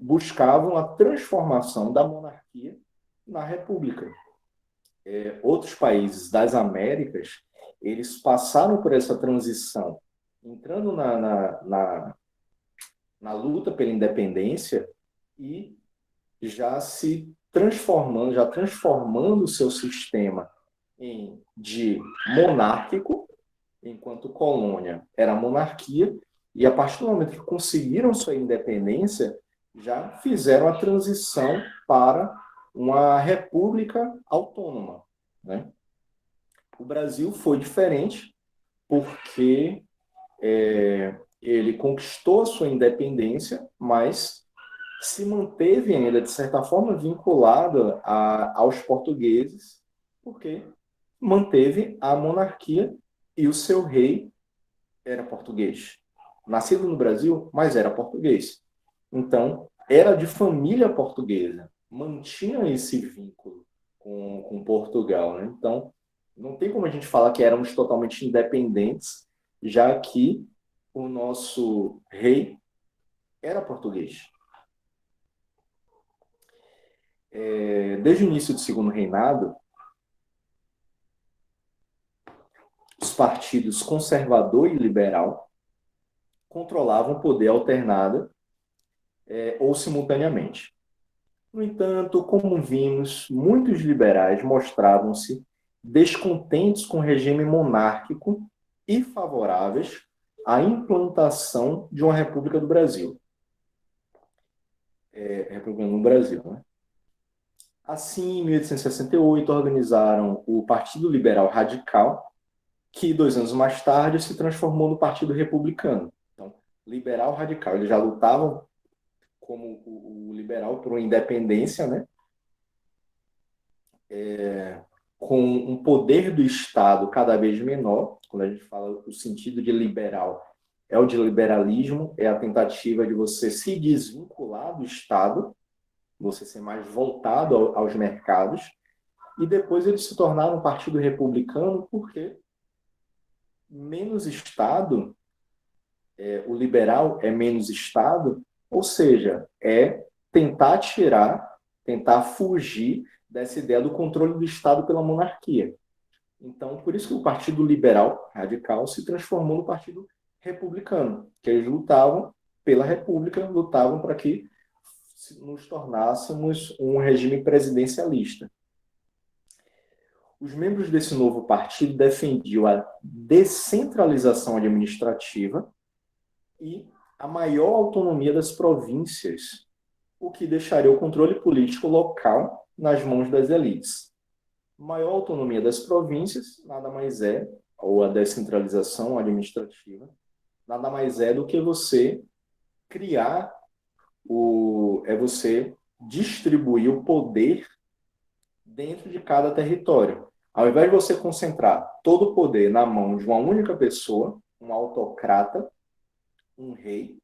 buscavam a transformação da monarquia na República. Outros países das Américas, eles passaram por essa transição, entrando na luta pela independência e já transformando o seu sistema de monárquico, enquanto colônia era monarquia, e a partir do momento que conseguiram sua independência, já fizeram a transição para uma república autônoma, né? O Brasil foi diferente porque ele conquistou a sua independência, mas se manteve ainda, de certa forma, vinculado aos portugueses, porque manteve a monarquia e o seu rei era português. Nascido no Brasil, mas era português. Então, era de família portuguesa, mantinha esse vínculo com Portugal, né? Então, não tem como a gente falar que éramos totalmente independentes, já que o nosso rei era português. Desde o início do Segundo Reinado, os partidos conservador e liberal controlavam o poder alternado ou simultaneamente. No entanto, como vimos, muitos liberais mostravam-se descontentes com o regime monárquico e favoráveis à implantação de uma República do Brasil. República no Brasil, né? Assim, em 1868, organizaram o Partido Liberal Radical, que 2 anos mais tarde se transformou no Partido Republicano. Então, liberal radical, eles já lutavam como o liberal por uma independência, né? Com um poder do Estado cada vez menor. Quando a gente fala o sentido de liberal, é o de liberalismo, é a tentativa de você se desvincular do Estado, você ser mais voltado aos mercados, e depois eles se tornaram um partido republicano porque menos Estado, o liberal é menos Estado, ou seja, tentar fugir dessa ideia do controle do Estado pela monarquia. Então, por isso que o Partido Liberal Radical se transformou no Partido Republicano, que eles lutavam pela República, lutavam para que nos tornássemos um regime presidencialista. Os membros desse novo partido defendiam a descentralização administrativa e a maior autonomia das províncias, o que deixaria o controle político local nas mãos das elites. Maior autonomia das províncias, nada mais ou a descentralização administrativa, nada mais do que você criar você distribuir o poder dentro de cada território. Ao invés de você concentrar todo o poder na mão de uma única pessoa, um autocrata, um rei,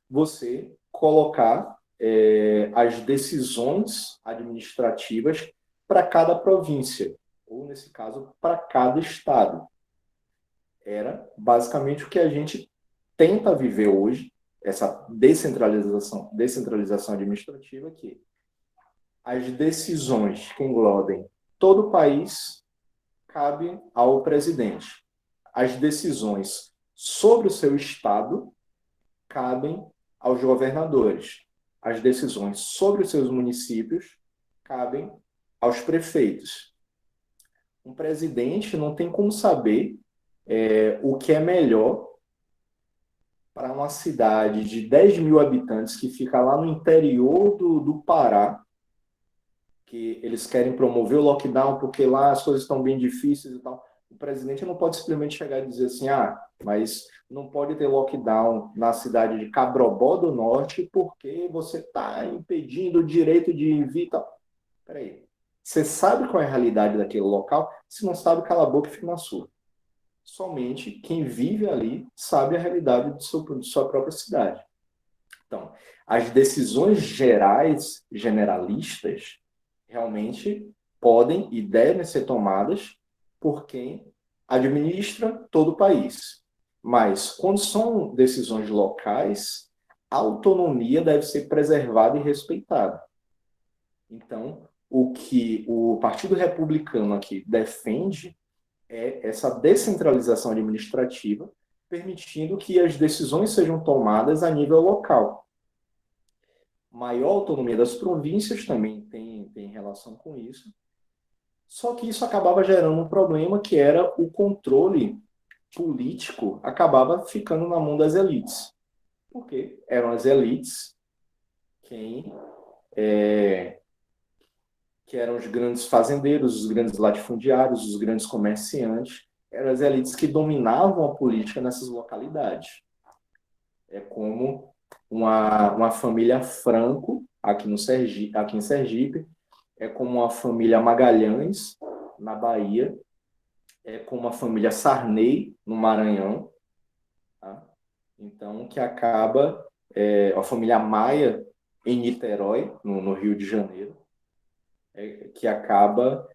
você colocar as decisões administrativas para cada província, ou, nesse caso, para cada estado. Era basicamente o que a gente tenta viver hoje, essa descentralização administrativa, que as decisões que englobem todo o país cabem ao presidente. As decisões sobre o seu estado cabem aos governadores. As decisões sobre os seus municípios cabem aos prefeitos. Um presidente não tem como saber o que é melhor para uma cidade de 10 mil habitantes que fica lá no interior do Pará, que eles querem promover o lockdown porque lá as coisas estão bem difíceis e tal. O presidente não pode simplesmente chegar e dizer assim, mas não pode ter lockdown na cidade de Cabrobó do Norte porque você está impedindo o direito de vir e tal. Peraí, você sabe qual é a realidade daquele local? Se não sabe, cala a boca e fica na sua. Somente quem vive ali sabe a realidade de sua própria cidade. Então, as decisões gerais, generalistas, realmente podem e devem ser tomadas por quem administra todo o país. Mas, quando são decisões locais, a autonomia deve ser preservada e respeitada. Então, o que o Partido Republicano aqui defende é essa descentralização administrativa, permitindo que as decisões sejam tomadas a nível local. Maior autonomia das províncias também tem relação com isso. Só que isso acabava gerando um problema, que era o controle político acabava ficando na mão das elites. Porque eram as elites que eram os grandes fazendeiros, os grandes latifundiários, os grandes comerciantes, eram as elites que dominavam a política nessas localidades. É como uma família Franco, aqui em Sergipe, é como uma família Magalhães, na Bahia, é como a família Sarney, no Maranhão, tá? Então, que acaba, a família Maia, em Niterói, no Rio de Janeiro, que acaba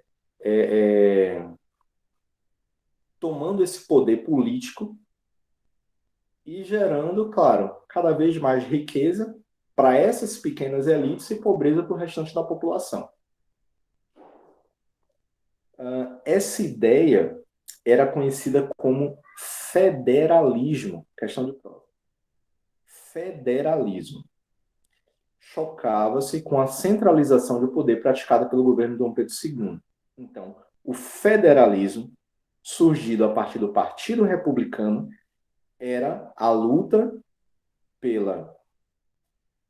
tomando esse poder político e gerando, claro, cada vez mais riqueza para essas pequenas elites e pobreza para o restante da população. Essa ideia era conhecida como federalismo. Questão de prova. Federalismo. Chocava-se com a centralização do poder praticada pelo governo de Dom Pedro II. Então, o federalismo, surgido a partir do Partido Republicano, era a luta pela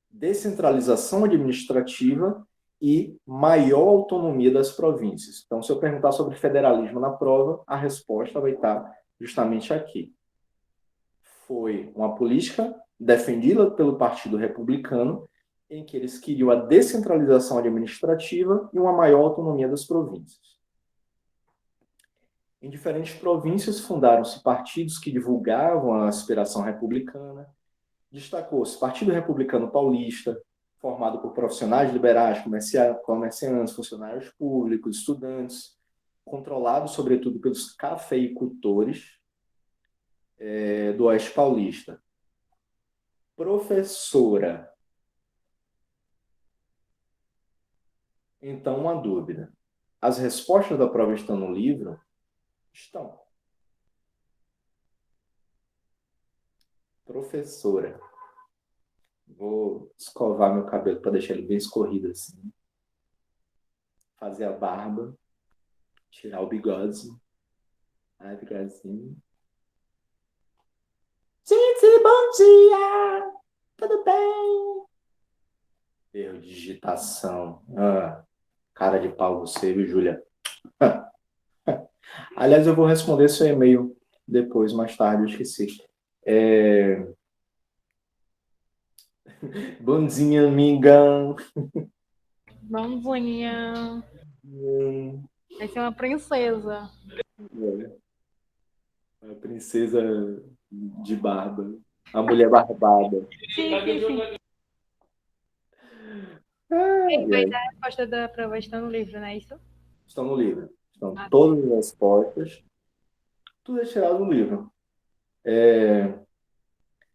descentralização administrativa e maior autonomia das províncias. Então, se eu perguntar sobre federalismo na prova, a resposta vai estar justamente aqui. Foi uma política defendida pelo Partido Republicano, em que eles queriam a descentralização administrativa e uma maior autonomia das províncias. Em diferentes províncias fundaram-se partidos que divulgavam a aspiração republicana. Destacou-se o Partido Republicano Paulista, formado por profissionais liberais, comerciantes, funcionários públicos, estudantes, controlado sobretudo pelos cafeicultores do Oeste Paulista. Professora. Então, uma dúvida. As respostas da prova estão no livro? Estão. Professora. Vou escovar meu cabelo para deixar ele bem escorrido assim. Fazer a barba. Tirar o bigode. Bigodezinho. Gente, bom dia! Tudo bem? Erro de digitação. Cara de pau você, viu, Júlia? Aliás, eu vou responder seu e-mail depois, mais tarde, eu esqueci. Bom dia, amigão. Bom dia. Vai ser uma princesa. A princesa de barba. A mulher barbada. Sim. E aí, a resposta da prova está no livro, não é isso? Estão no livro. Estão Ah. todas as respostas. Tudo é tirado no livro.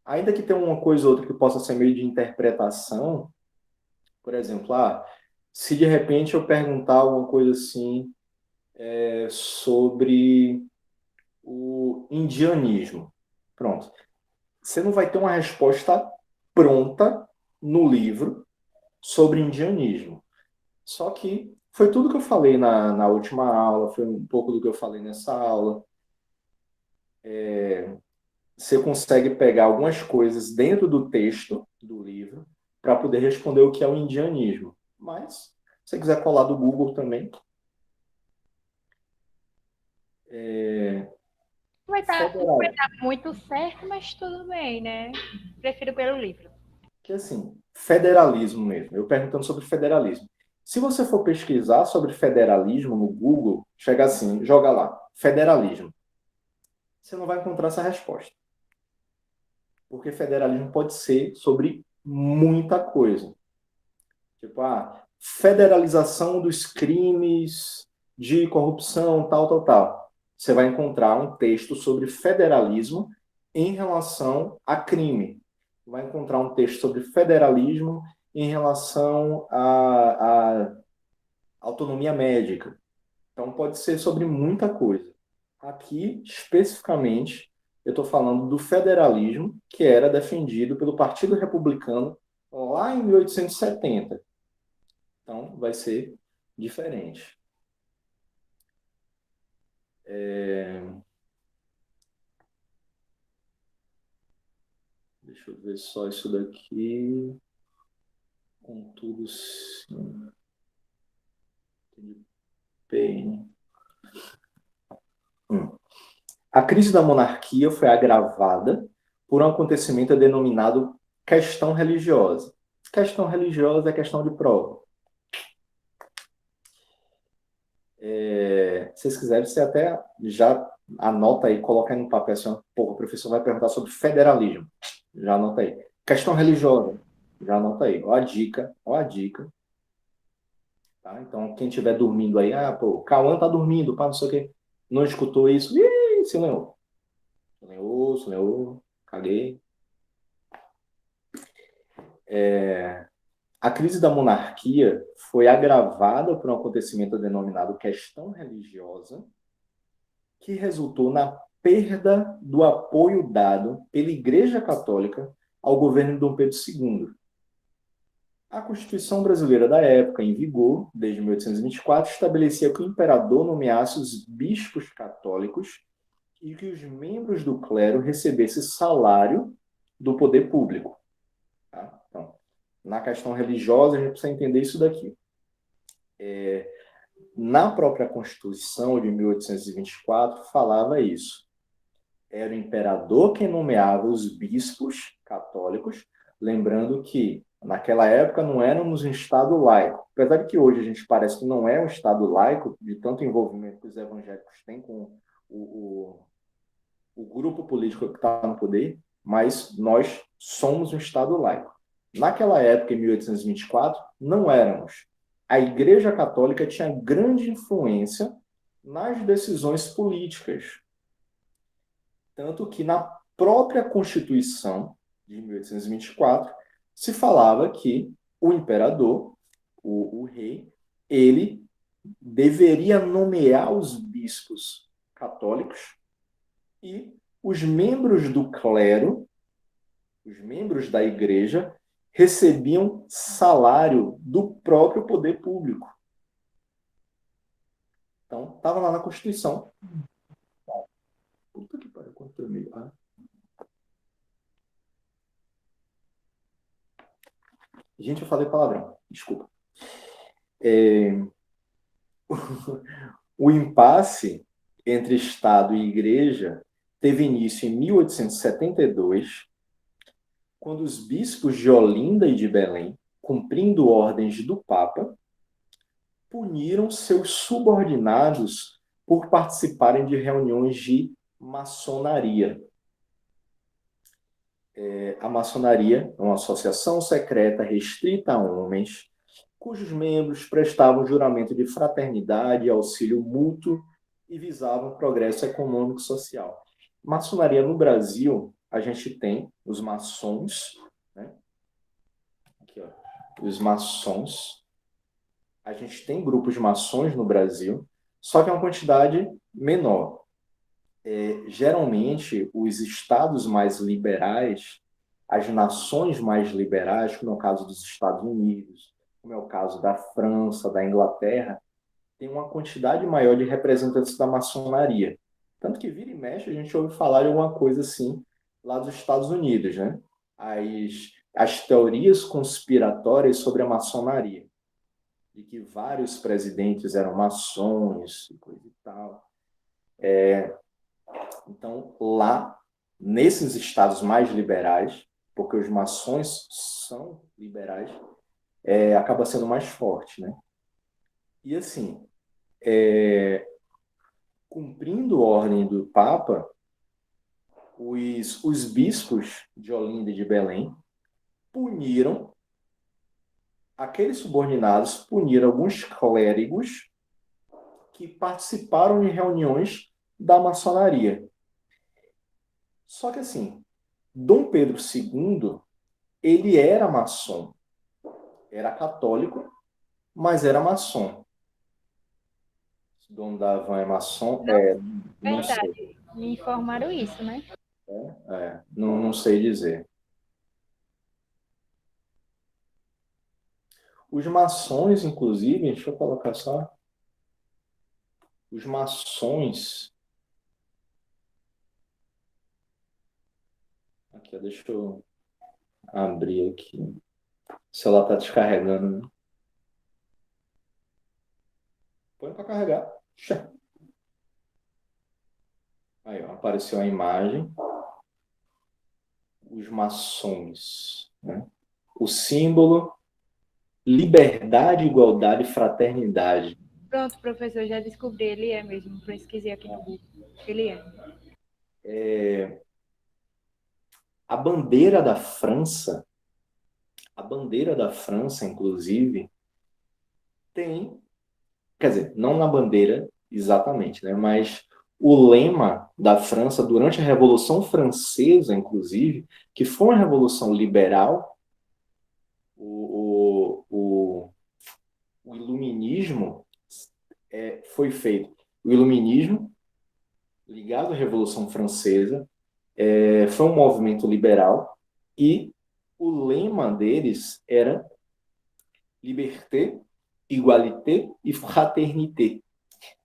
Ainda que tenha uma coisa ou outra que possa ser meio de interpretação, por exemplo, se de repente eu perguntar alguma coisa assim sobre o indianismo, pronto. Você não vai ter uma resposta pronta no livro sobre indianismo. Só que foi tudo que eu falei na última aula, foi um pouco do que eu falei nessa aula. Você consegue pegar algumas coisas dentro do texto do livro para poder responder o que é o indianismo. Mas, se você quiser colar do Google também. Não vai estar Federal. muito certo, mas tudo bem, né? Prefiro pelo livro. Que assim, federalismo mesmo. Eu perguntando sobre federalismo. Se você for pesquisar sobre federalismo no Google, chega assim, joga lá, federalismo. Você não vai encontrar essa resposta. Porque federalismo pode ser sobre muita coisa. Tipo, federalização dos crimes de corrupção, tal, tal, tal. Você vai encontrar um texto sobre federalismo em relação a crime. Vai encontrar um texto sobre federalismo em relação à autonomia médica. Então, pode ser sobre muita coisa. Aqui, especificamente, eu estou falando do federalismo, que era defendido pelo Partido Republicano lá em 1870. Então, vai ser diferente. Deixa eu ver só isso daqui. Contudo, sim. Bem. A crise da monarquia foi agravada por um acontecimento denominado questão religiosa. Questão religiosa é questão de prova. Se vocês quiserem, você até já anota aí, coloca aí no papel assim, o professor vai perguntar sobre federalismo. Já anota aí. Questão religiosa. Já anota aí. Ó a dica, ó a dica. Tá? Então, quem estiver dormindo aí, o Cauã tá dormindo, não sei o quê. Não escutou isso? Ih, se leu. Se leu. Caguei. A crise da monarquia foi agravada por um acontecimento denominado questão religiosa, que resultou na perda do apoio dado pela Igreja Católica ao governo de Dom Pedro II. A Constituição brasileira da época, em vigor, desde 1824, estabelecia que o imperador nomeasse os bispos católicos e que os membros do clero recebessem salário do poder público. Tá? Então, na questão religiosa, a gente precisa entender isso daqui. Na própria Constituição de 1824, falava isso. Era o imperador quem nomeava os bispos católicos, lembrando que naquela época não éramos um Estado laico. Apesar de que hoje a gente parece que não é um Estado laico, de tanto envolvimento que os evangélicos têm com o grupo político que está no poder, mas nós somos um Estado laico. Naquela época, em 1824, não éramos. A Igreja Católica tinha grande influência nas decisões políticas. Tanto que na própria Constituição de 1824 se falava que o imperador, o rei, ele deveria nomear os bispos católicos e os membros do clero, os membros da igreja, recebiam salário do próprio poder público. Então, estava lá na Constituição. Puta que pariu, quanto eu meio. Gente, eu falei palavrão, desculpa. O impasse entre Estado e Igreja teve início em 1872, quando os bispos de Olinda e de Belém, cumprindo ordens do Papa, puniram seus subordinados por participarem de reuniões de maçonaria. A maçonaria é uma associação secreta restrita a homens cujos membros prestavam juramento de fraternidade e auxílio mútuo e visavam progresso econômico e social. Maçonaria no Brasil, a gente tem os maçons, né? Aqui, ó, os maçons. A gente tem grupos de maçons no Brasil, só que é uma quantidade menor. Geralmente, os estados mais liberais, as nações mais liberais, como é o caso dos Estados Unidos, como é o caso da França, da Inglaterra, tem uma quantidade maior de representantes da maçonaria. Tanto que vira e mexe, a gente ouve falar de alguma coisa assim lá dos Estados Unidos, né? As teorias conspiratórias sobre a maçonaria, de que vários presidentes eram maçons e coisa e tal. Então, lá, nesses estados mais liberais, porque os maçons são liberais, acaba sendo mais forte, né? E assim, cumprindo a ordem do Papa, os bispos de Olinda e de Belém puniram aqueles subordinados, puniram alguns clérigos que participaram de reuniões da maçonaria. Só que assim, Dom Pedro II, ele era maçom, era católico, mas era maçom. Dom Davan é maçom? Não sei. Verdade. Me informaram isso, né? Não sei dizer. Os maçons, inclusive, deixa eu colocar só. Os maçons. Aqui, deixa eu abrir aqui. O celular está descarregando, né? Põe para carregar. Aí, ó, apareceu a imagem. Os maçons, né? O símbolo: liberdade, igualdade e fraternidade. Pronto, professor, já descobri, ele é mesmo. Pesquisei aqui no Google. Ele é. A bandeira da França, inclusive, tem, quer dizer, não na bandeira exatamente, né? Mas o lema da França durante a Revolução Francesa, inclusive, que foi uma revolução liberal, o iluminismo foi feito. O iluminismo, ligado à Revolução Francesa, foi um movimento liberal e o lema deles era liberté, igualité e fraternité.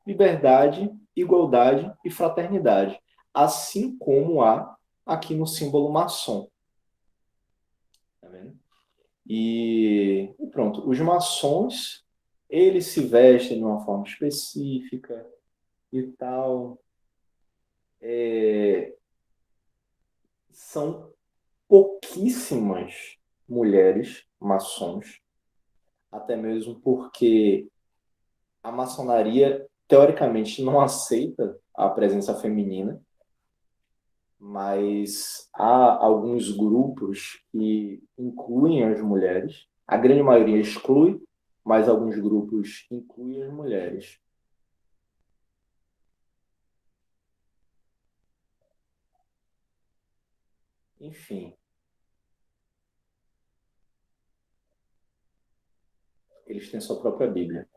Liberdade, igualdade e fraternidade. Assim como há aqui no símbolo maçom. Tá vendo? E pronto, os maçons, eles se vestem de uma forma específica e tal. São pouquíssimas mulheres maçons, até mesmo porque a maçonaria, teoricamente, não aceita a presença feminina, mas há alguns grupos que incluem as mulheres. A grande maioria exclui, mas alguns grupos incluem as mulheres. Enfim. Eles têm sua própria Bíblia.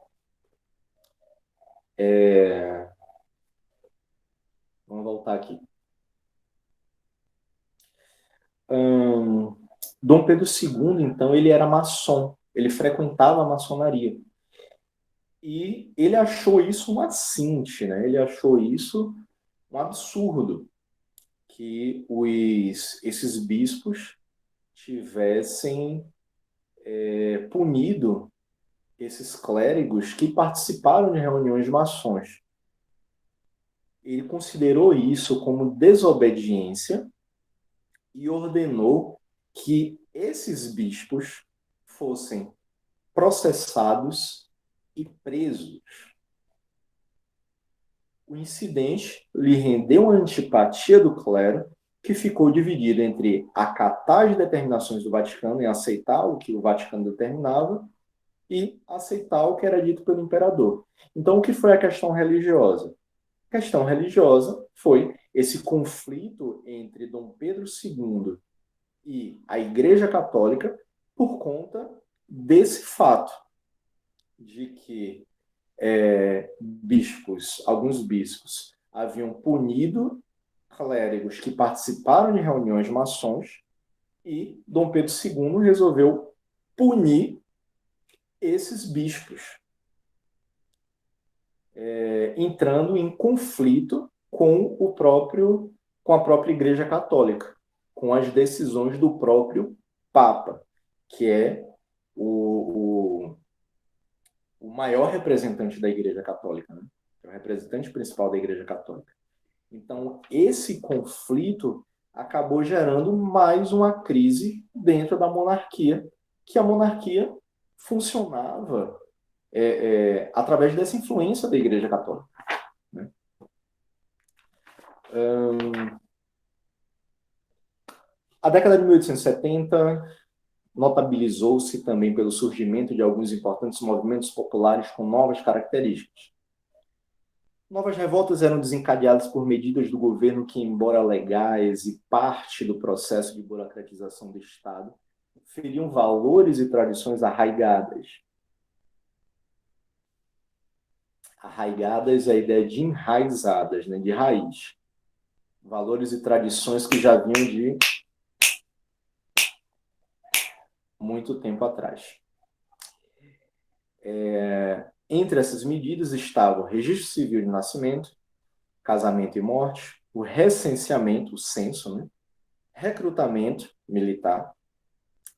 Vamos voltar aqui. Dom Pedro II, então, ele era maçom. Ele frequentava a maçonaria. E ele achou isso um assinte, né? Ele achou isso um absurdo, que esses bispos tivessem punido esses clérigos que participaram de reuniões de maçons. Ele considerou isso como desobediência e ordenou que esses bispos fossem processados e presos. O incidente lhe rendeu a antipatia do clero, que ficou dividido entre acatar as determinações do Vaticano e aceitar o que o Vaticano determinava, e aceitar o que era dito pelo imperador. Então, o que foi a questão religiosa? A questão religiosa foi esse conflito entre Dom Pedro II e a Igreja Católica por conta desse fato de que alguns bispos haviam punido clérigos que participaram de reuniões maçons e Dom Pedro II resolveu punir esses bispos, entrando em conflito com a própria Igreja Católica, com as decisões do próprio Papa, que é o maior representante da Igreja Católica, né? É o representante principal da Igreja Católica. Então, esse conflito acabou gerando mais uma crise dentro da monarquia, que a monarquia funcionava através dessa influência da Igreja Católica, né? A década de 1870 notabilizou-se também pelo surgimento de alguns importantes movimentos populares com novas características. Novas revoltas eram desencadeadas por medidas do governo que, embora legais e parte do processo de burocratização do Estado, feriam valores e tradições arraigadas. Arraigadas é a ideia de enraizadas, né, de raiz. Valores e tradições que já vinham de muito tempo atrás. Entre essas medidas estavam o registro civil de nascimento, casamento e morte, o recenseamento, o censo, né? Recrutamento militar,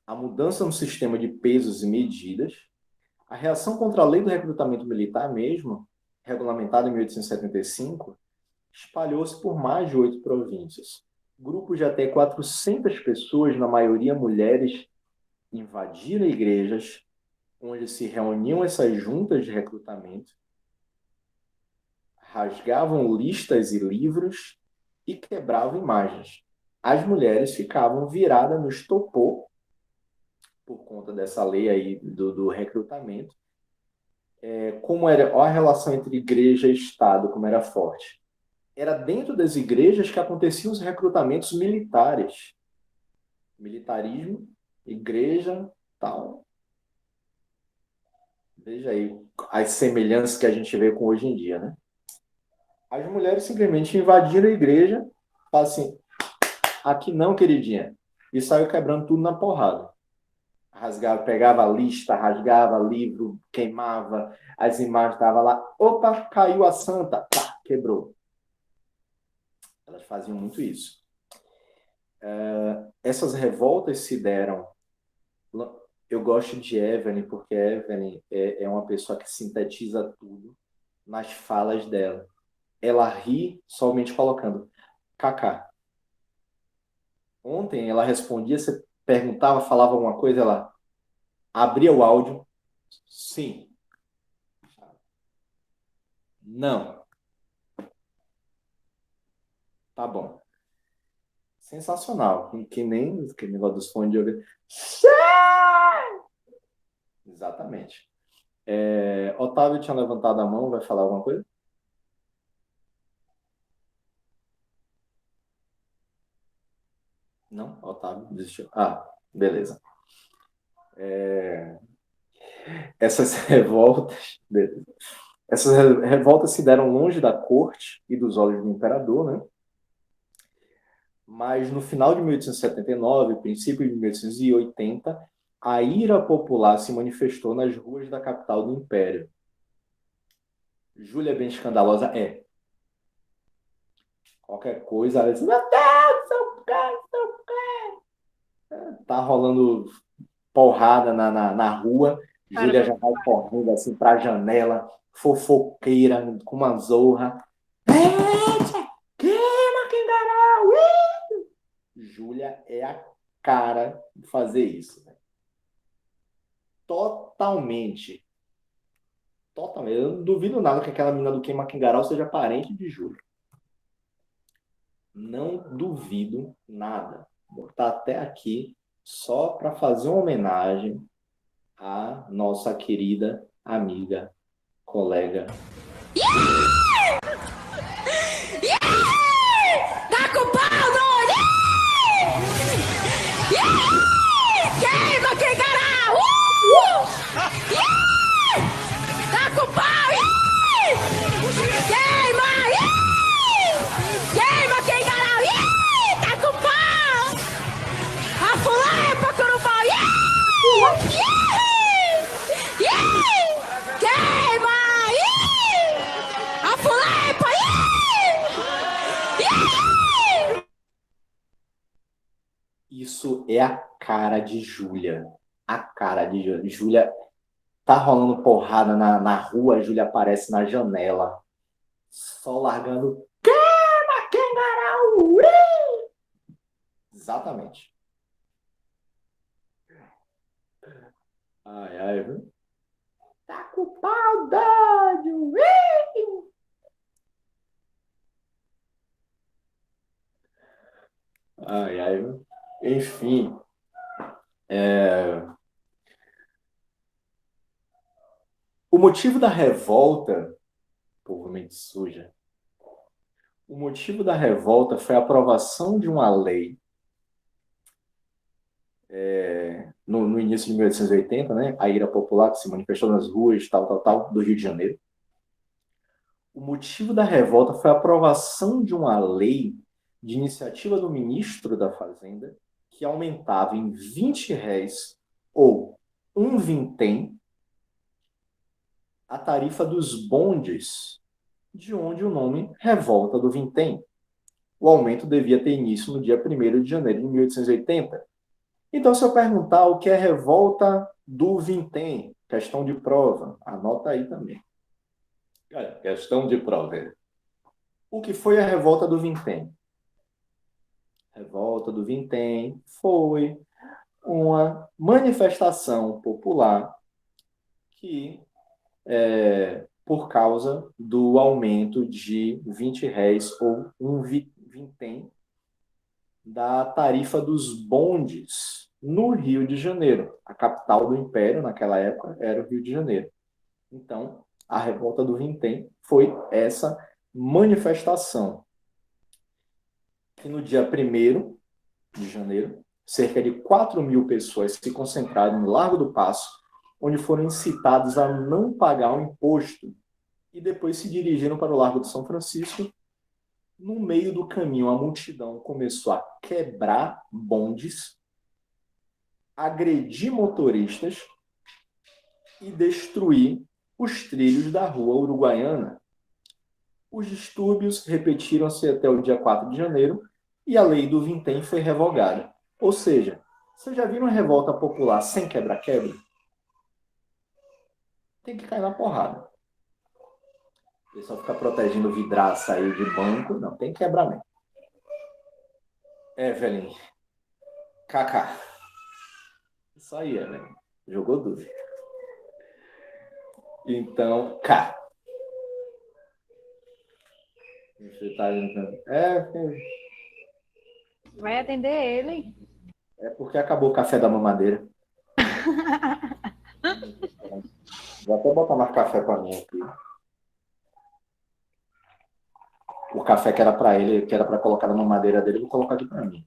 a mudança no sistema de pesos e medidas, a reação contra a lei do recrutamento militar mesmo, regulamentada em 1875, espalhou-se por mais de 8 províncias. Grupos de até 400 pessoas, na maioria mulheres, invadiram igrejas, onde se reuniam essas juntas de recrutamento, rasgavam listas e livros e quebravam imagens. As mulheres ficavam viradas no estopor, por conta dessa lei aí do recrutamento. Como era a relação entre igreja e Estado, como era forte. Era dentro das igrejas que aconteciam os recrutamentos militares. Militarismo, igreja, tal. Veja aí as semelhanças que a gente vê com hoje em dia, né? As mulheres simplesmente invadiram a igreja, falaram assim, aqui não, queridinha, e saiu quebrando tudo na porrada. Rasgava, pegava a lista, rasgava livro, queimava, as imagens estavam lá, opa, caiu a santa, pá, quebrou. Elas faziam muito isso. Essas revoltas se deram. Eu gosto de Evelyn, porque Evelyn é uma pessoa que sintetiza tudo nas falas dela. Ela ri somente colocando Kaká. Ontem ela respondia, você perguntava, falava alguma coisa, ela abria o áudio. Sim. Não. Tá bom. Sensacional. Que nem aquele negócio dos fones de ouvido. Exatamente. Otávio tinha levantado a mão, vai falar alguma coisa? Não? Otávio desistiu. Ah, beleza. Essas revoltas... Beleza. Essas revoltas se deram longe da corte e dos olhos do imperador, né? Mas no final de 1879, princípio de 1880, a ira popular se manifestou nas ruas da capital do Império. Júlia é bem escandalosa? Qualquer coisa, ela diz, meu Deus, seu cara. Tá rolando porrada na rua, Júlia já vai correndo assim pra janela, fofoqueira, com uma zorra. Queima, Kingarau! Júlia é a cara de fazer isso. Né? Totalmente. Eu não duvido nada que aquela menina do Queima Kingarau seja parente de Júlia. Não duvido nada. Vou botar até aqui só para fazer uma homenagem a nossa querida amiga, colega. Tá com pau, doido! Queima, que caralho! Tá com pau! Queima! Queima, que caralho! Tá com pau! A fulepa, curupau! Queima! A fulepa! Isso é a cara de Júlia. A cara de Júlia. Júlia tá rolando porrada na rua, a Júlia aparece na janela. Só largando. Queima, Kengarau! Exatamente. Ai, ai, viu? Tá com pau, doido! Ai, ai, viu? Enfim. O motivo da revolta, povo mente suja, o motivo da revolta foi a aprovação de uma lei no início de 1880, né? A ira popular que se manifestou nas ruas, tal, do Rio de Janeiro. O motivo da revolta foi a aprovação de uma lei de iniciativa do ministro da Fazenda que aumentava em R$ 20 ou um vintém a tarifa dos bondes, de onde o nome Revolta do Vintém. O aumento devia ter início no dia 1º de janeiro de 1880. Então, se eu perguntar o que é Revolta do Vintém, questão de prova, anota aí também. Olha, questão de prova. O que foi a Revolta do Vintém? Revolta do Vintém foi uma manifestação popular que, por causa do aumento de R$ 20 ou um vintém da tarifa dos bondes no Rio de Janeiro. A capital do Império, naquela época, era o Rio de Janeiro. Então, a Revolta do Vintém foi essa manifestação. Que no dia 1º de janeiro, cerca de 4.000 pessoas se concentraram no Largo do Paço, onde foram incitados a não pagar o imposto e depois se dirigiram para o Largo de São Francisco. No meio do caminho, a multidão começou a quebrar bondes, agredir motoristas e destruir os trilhos da rua Uruguaiana. Os distúrbios repetiram-se até o dia 4 de janeiro e a lei do vintém foi revogada. Ou seja, vocês já viram uma revolta popular sem quebra-quebra? Tem que cair na porrada. O pessoal fica protegendo vidraça aí de banco. Não, tem quebramento. Evelyn. Kaká. Isso aí, Evelyn. Jogou duro. Então, K. Você tá Vai atender ele. É porque acabou o café da mamadeira. Vou até botar mais café para mim aqui. O café que era para ele, que era para colocar na mamadeira dele, eu vou colocar aqui para mim.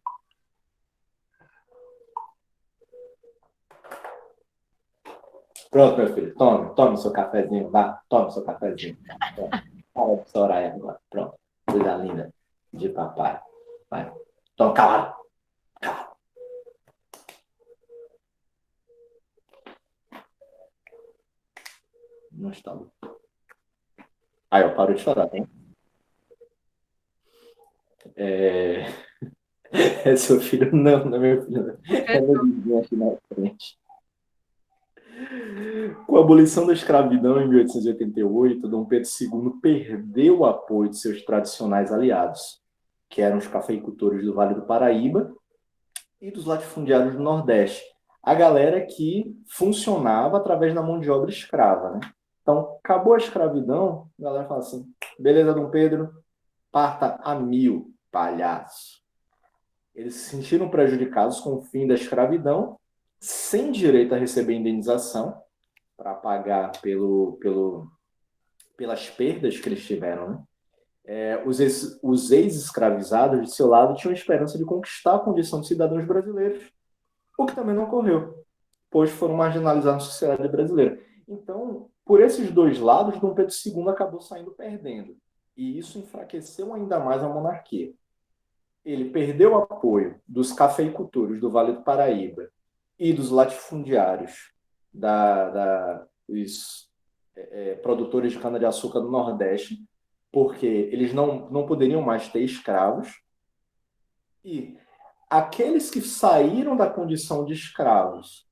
Pronto, meu filho. Tome seu cafezinho. Vá, tome seu cafezinho. Para de chorar aí agora. Pronto. Coisa linda de papai. Vai. Toma, calado. Calado. Não está louco. Aí, eu paro de chorar, hein? É seu filho? Não, não é meu filho. Não. É meu vizinho aqui na frente. Com a abolição da escravidão em 1888, Dom Pedro II perdeu o apoio de seus tradicionais aliados, que eram os cafeicultores do Vale do Paraíba e dos latifundiários do Nordeste. A galera que funcionava através da mão de obra escrava, né? Então, acabou a escravidão, a galera fala assim, beleza, Dom Pedro, parta a 1000, palhaço. Eles se sentiram prejudicados com o fim da escravidão sem direito a receber indenização para pagar pelas perdas que eles tiveram, né? Os ex-escravizados, de seu lado, tinham esperança de conquistar a condição de cidadãos brasileiros, o que também não ocorreu, pois foram marginalizados na sociedade brasileira. Então, por esses dois lados, Dom Pedro II acabou saindo perdendo, e isso enfraqueceu ainda mais a monarquia. Ele perdeu o apoio dos cafeicultores do Vale do Paraíba e dos latifundiários, dos produtores de cana-de-açúcar do Nordeste, porque eles não poderiam mais ter escravos, e aqueles que saíram da condição de escravos,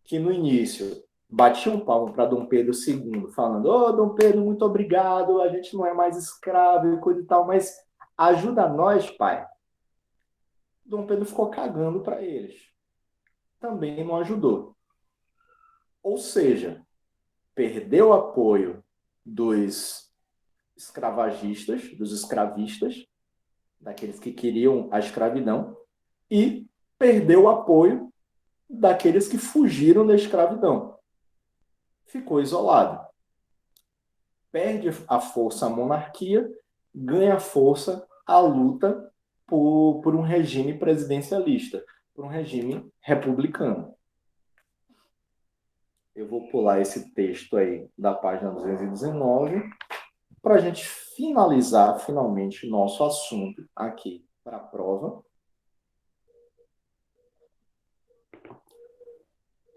que no início batiam palmo para Dom Pedro II, falando: "Ô, Dom Pedro, muito obrigado, a gente não é mais escravo e coisa e tal, mas ajuda nós, pai." Dom Pedro ficou cagando para eles. Também não ajudou. Ou seja, perdeu o apoio dos escravagistas, dos escravistas, daqueles que queriam a escravidão, e perdeu o apoio daqueles que fugiram da escravidão. Ficou isolado. Perde a força a monarquia, ganha força a luta por um regime presidencialista, por um regime republicano. Eu vou pular esse texto aí da página 219 para a gente finalizar finalmente nosso assunto aqui para a prova,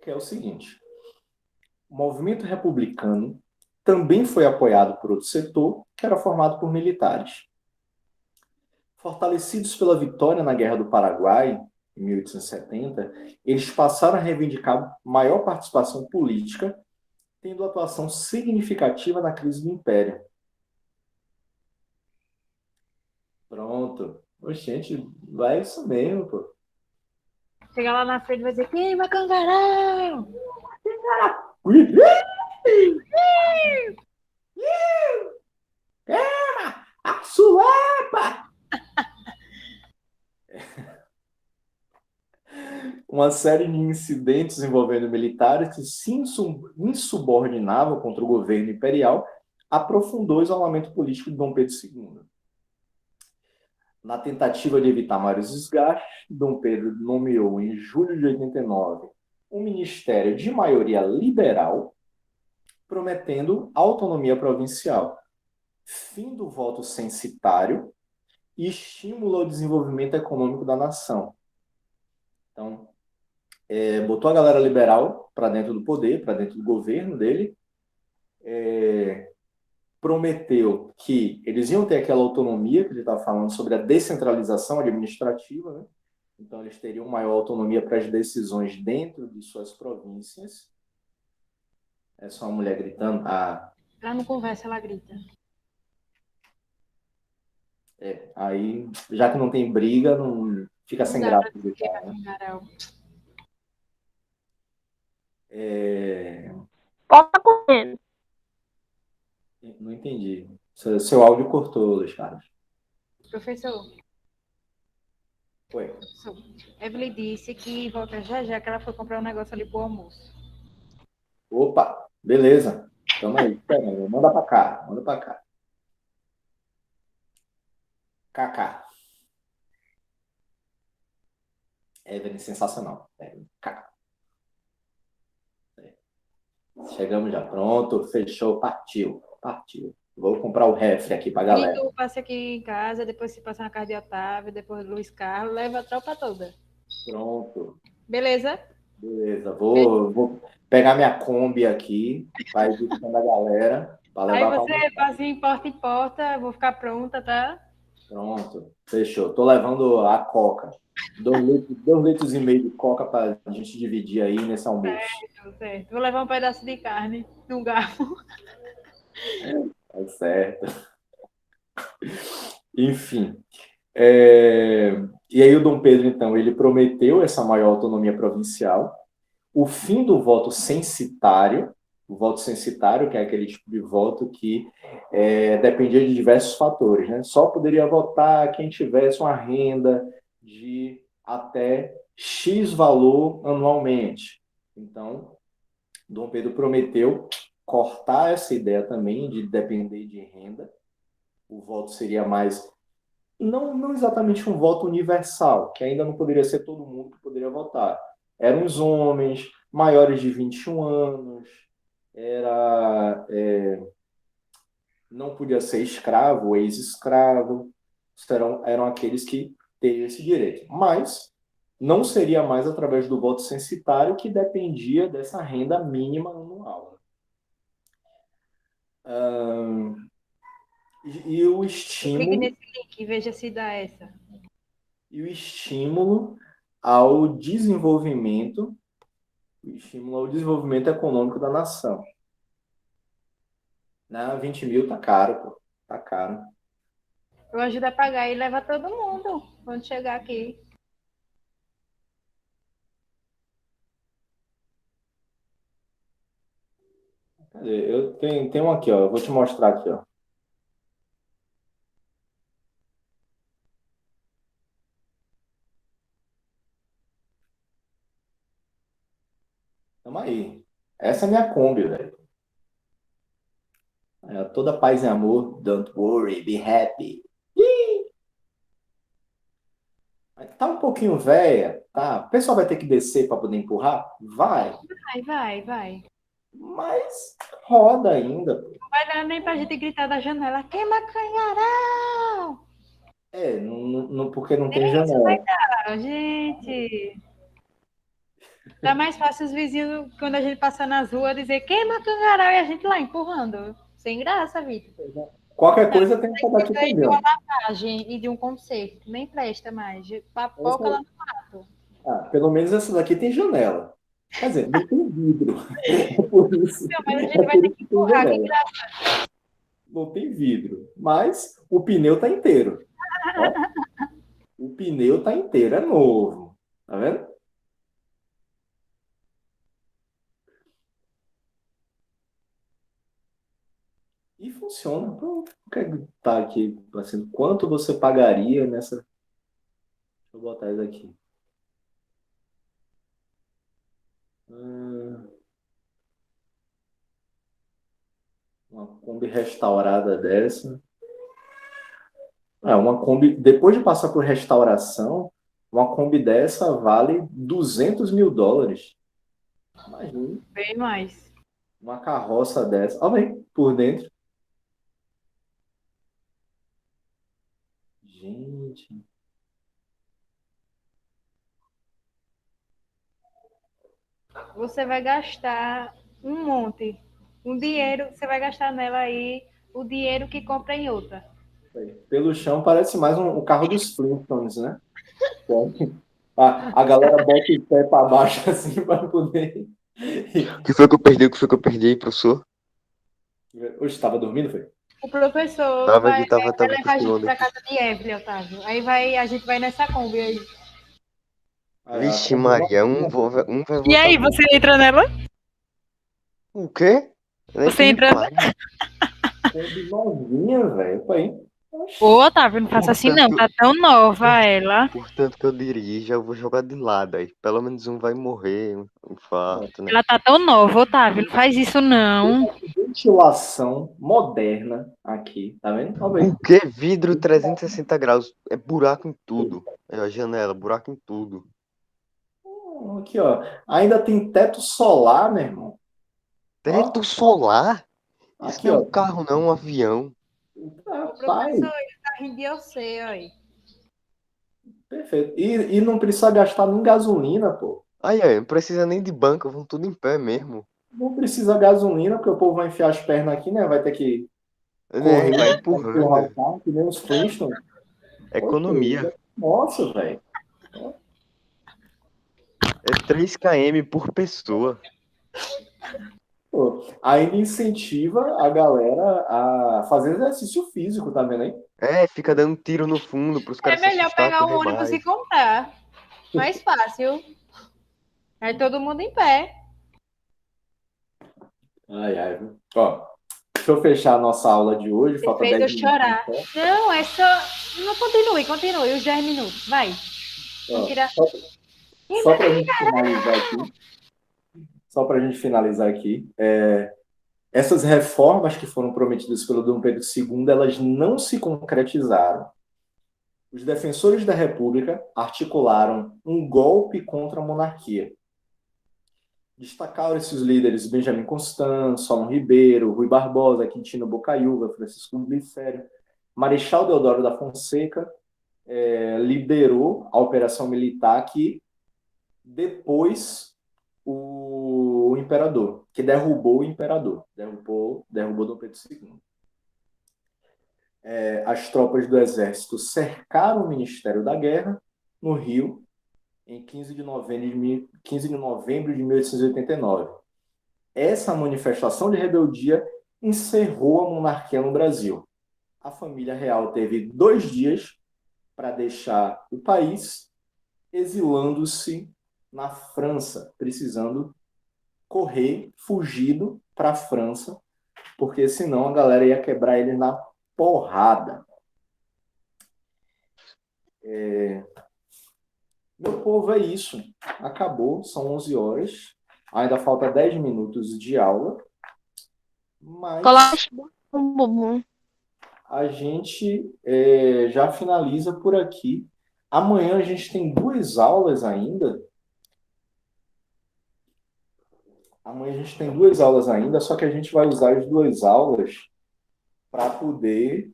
que é o seguinte: o movimento republicano também foi apoiado por outro setor, que era formado por militares. Fortalecidos pela vitória na Guerra do Paraguai, em 1870, eles passaram a reivindicar maior participação política, tendo atuação significativa na crise do Império. Pronto. Oxente, vai isso mesmo, pô. Chegar lá na frente e vai dizer: queima Cangarão! A Suepa! Uma série de incidentes envolvendo militares que se insubordinavam contra o governo imperial aprofundou o isolamento político de Dom Pedro II. Na tentativa de evitar maiores desgastes, Dom Pedro nomeou, em julho de 89, um ministério de maioria liberal, prometendo autonomia provincial, fim do voto censitário e estímulo ao desenvolvimento econômico da nação. Então, botou a galera liberal para dentro do poder, para dentro do governo dele, prometeu que eles iam ter aquela autonomia que ele estava falando sobre a descentralização administrativa, né? Então, eles teriam maior autonomia para as decisões dentro de suas províncias. É só uma mulher gritando. Ela não conversa, ela grita. Aí, já que não tem briga, não fica sem graça de gritar, né? Tá comendo. Não entendi. Seu áudio cortou, Luiz Carlos. Professor, Oi. Evelyn disse que volta já que ela foi comprar um negócio ali pro almoço. Opa, beleza. Tamo aí. Manda pra cá. Manda pra cá. Kaká. Evelyn, sensacional. Kaká. Chegamos já. Pronto, fechou, partiu. Vou comprar o refri aqui pra galera. Tu passa aqui em casa, depois você passa na casa de Otávio, depois do Luiz Carlos, leva a tropa toda. Pronto. Beleza? Beleza. Vou pegar minha Kombi aqui, vai visitando a galera. Pra levar Aí você passa em porta, vou ficar pronta, tá? Pronto, fechou. Tô levando a Coca. 2 litros e meio de Coca pra gente dividir aí nesse almoço. Certo. Vou levar um pedaço de carne num garfo. Tá certo. Enfim. E aí o Dom Pedro, então, ele prometeu essa maior autonomia provincial, o fim do voto censitário, o voto censitário, que é aquele tipo de voto que dependia de diversos fatores, né? Só poderia votar quem tivesse uma renda de até X valor anualmente. Então, Dom Pedro prometeu cortar essa ideia também de depender de renda. O voto seria mais, não exatamente um voto universal, que ainda não poderia ser todo mundo que poderia votar. Eram os homens maiores de 21 anos, não podia ser escravo ou ex-escravo, eram aqueles que teriam esse direito. Mas não seria mais através do voto censitário, que dependia dessa renda mínima anual. E o Clique estímulo, nesse link e veja se dá essa. ao desenvolvimento, econômico da nação. 20 mil tá caro, pô. Tá caro. Eu ajudo a pagar e leva todo mundo quando chegar aqui. Cadê? Eu tenho um aqui, ó. Eu vou te mostrar aqui, ó. Tamo aí. Essa é a minha Kombi, velho. Toda paz e amor. Don't worry, be happy. Tá um pouquinho velha, tá? O pessoal vai ter que descer para poder empurrar? Vai. Vai. Mas roda ainda. Não vai dar nem pra gente gritar da janela. Queima canharão! Porque não tem Nem isso vai janela. dar, gente. Tá mais fácil os vizinhos, quando a gente passa nas ruas, dizer queima canharão e a gente lá empurrando. Sem graça, Vitor. Qualquer coisa tem que daqui Isso aí de também. uma lavagem e de um conserto. Nem presta mais. Papoca lá no mato. Pelo menos essa daqui tem janela. Quer dizer, não tem vidro. Por isso. Não, mas a gente vai ter que empurrar. Que graça. Não tem vidro. Mas o pneu tá inteiro. Ó, o pneu tá inteiro, é novo. Tá vendo? E funciona. Então, tá aqui, assim, quanto você pagaria nessa... Deixa eu botar isso aqui. Uma Kombi restaurada dessa. Uma Kombi, depois de passar por restauração, uma Kombi dessa vale $200 mil. Imagina. Bem mais. Uma carroça dessa. Olha aí, por dentro. Gente. Você vai gastar um monte. Um dinheiro, você vai gastar nela aí o dinheiro que compra em outra. Pelo chão parece mais um carro dos Flintstones, né? A galera bota o pé para baixo assim para poder... O que foi que eu perdi aí, professor? Hoje estava dormindo, foi? O professor Tava vai levar a gente cochilando. para casa de Evelyn, Otávio. Aí a gente vai nessa Kombi aí. Vixe Maria, um vai E aí, voltar. você entra nela? O quê? Você entra... Kombi novinha, velho. Aí. Ô, Otávio, não faça assim não. Tá tão nova ela. Portanto que eu dirijo, eu vou jogar de lado aí. Pelo menos um vai morrer, um infarto, né? Ela tá tão nova, Otávio. Não faz isso não. Ventilação moderna aqui, tá vendo? O quê? Vidro 360 graus. É buraco em tudo. É a janela, buraco em tudo. Aqui, ó. Ainda tem teto solar, meu irmão. Teto solar? Isso Aqui, não é ó. um carro, não, um avião. O professor, ele tá rindo de você, aí. Perfeito. E não precisa gastar nem gasolina, pô. Aí, não precisa nem de banco, vão tudo em pé mesmo. Não precisa gasolina, porque o povo vai enfiar as pernas aqui, né? Vai ter que Né? Vai empurrando. empurrar o carro, que nem os Flintstones. Economia. Nossa, velho. É 3 km por pessoa. Pô, ainda incentiva a galera a fazer exercício físico, tá vendo aí? É, fica dando tiro no fundo pros É caras se melhor assustar, pegar um correr ônibus mais. e comprar. Mais fácil. Aí todo mundo em pé. Ai. Ó, deixa eu fechar a nossa aula de hoje. Você Falta fez eu 10 minutos. chorar. Não, é só... Não, continue. Os 10 minutos. Vai. Ó, Mentira. Só para a gente finalizar aqui, essas reformas que foram prometidas pelo Dom Pedro II, elas não se concretizaram. Os defensores da República articularam um golpe contra a monarquia. Destacaram esses líderes Benjamin Constant, Solon Ribeiro, Rui Barbosa, Quintino Bocaiúva, Francisco Glicério. Marechal Deodoro da Fonseca liderou a operação militar que depois o imperador, que derrubou o imperador, derrubou Dom Pedro II. As tropas do exército cercaram o Ministério da Guerra no Rio em 15 de novembro de 1889. Essa manifestação de rebeldia encerrou a monarquia no Brasil. A família real teve 2 dias para deixar o país, exilando-se na França, precisando correr, fugido para a França, porque senão a galera ia quebrar eles na porrada. Meu povo, é isso. Acabou, são 11 horas. Ainda falta 10 minutos de aula. Mas a gente já finaliza por aqui. Amanhã a gente tem 2 aulas ainda. Só que a gente vai usar as 2 aulas para poder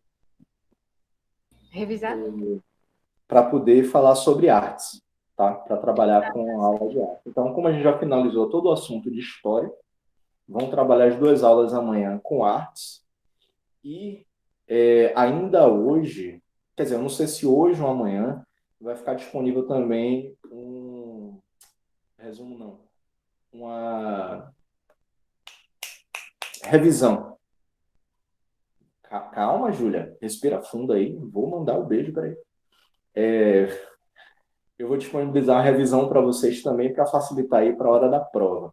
Revisar? Para poder falar sobre artes, tá? Para trabalhar com a aula de arte. Então, como a gente já finalizou todo o assunto de história, vamos trabalhar as 2 aulas amanhã com artes. E ainda hoje, quer dizer, eu não sei se hoje ou amanhã, vai ficar disponível também uma revisão. Calma, Júlia. Respira fundo aí. Vou mandar o beijo para ele. Eu vou disponibilizar uma revisão para vocês também para facilitar aí para a hora da prova.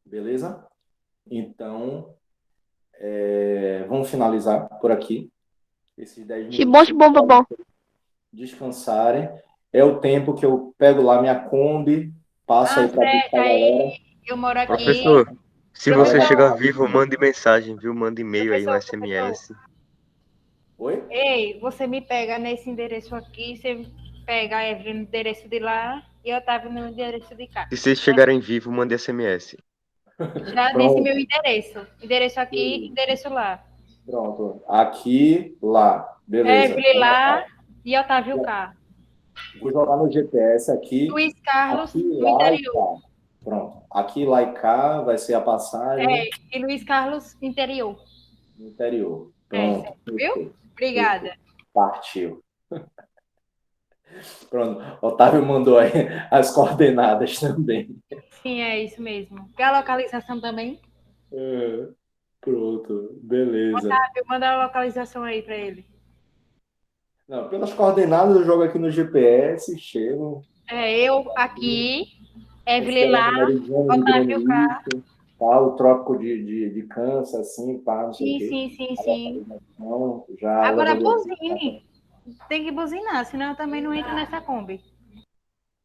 Beleza? Então, vamos finalizar por aqui. Esses 10 minutos. Bom. Descansarem. É o tempo que eu pego lá minha Kombi, passo aí para a galera. Eu moro aqui. Professor, se você chegar vivo, mande mensagem, viu? Mande e-mail aí no SMS. Oi? Ei, você me pega nesse endereço aqui, você pega a Evelyn no endereço de lá e eu Otávio no endereço de cá. Se vocês chegarem vivo, mande SMS. Já disse meu endereço. Endereço aqui, endereço lá. Pronto. Aqui, lá. Beleza. Evelyn lá e Otávio cá. Vou jogar no GPS aqui. Luiz Carlos aqui, no lá interior. Pronto. Aqui, lá e cá vai ser a passagem. E Luiz Carlos interior. No interior. Pronto. Viu? Obrigada. Partiu. Pronto. Otávio mandou aí as coordenadas também. Sim, é isso mesmo. Quer a localização também? Pronto. Beleza. Otávio, manda a localização aí para ele. Não, pelas coordenadas eu jogo aqui no GPS, chego. Eu aqui, Evelyn lá, Otávio cá. Tá, o trópico de câncer, assim, pá, não sei o quê. Sim. Já agora buzine. Tem que buzinar, senão eu também não entro nessa Kombi.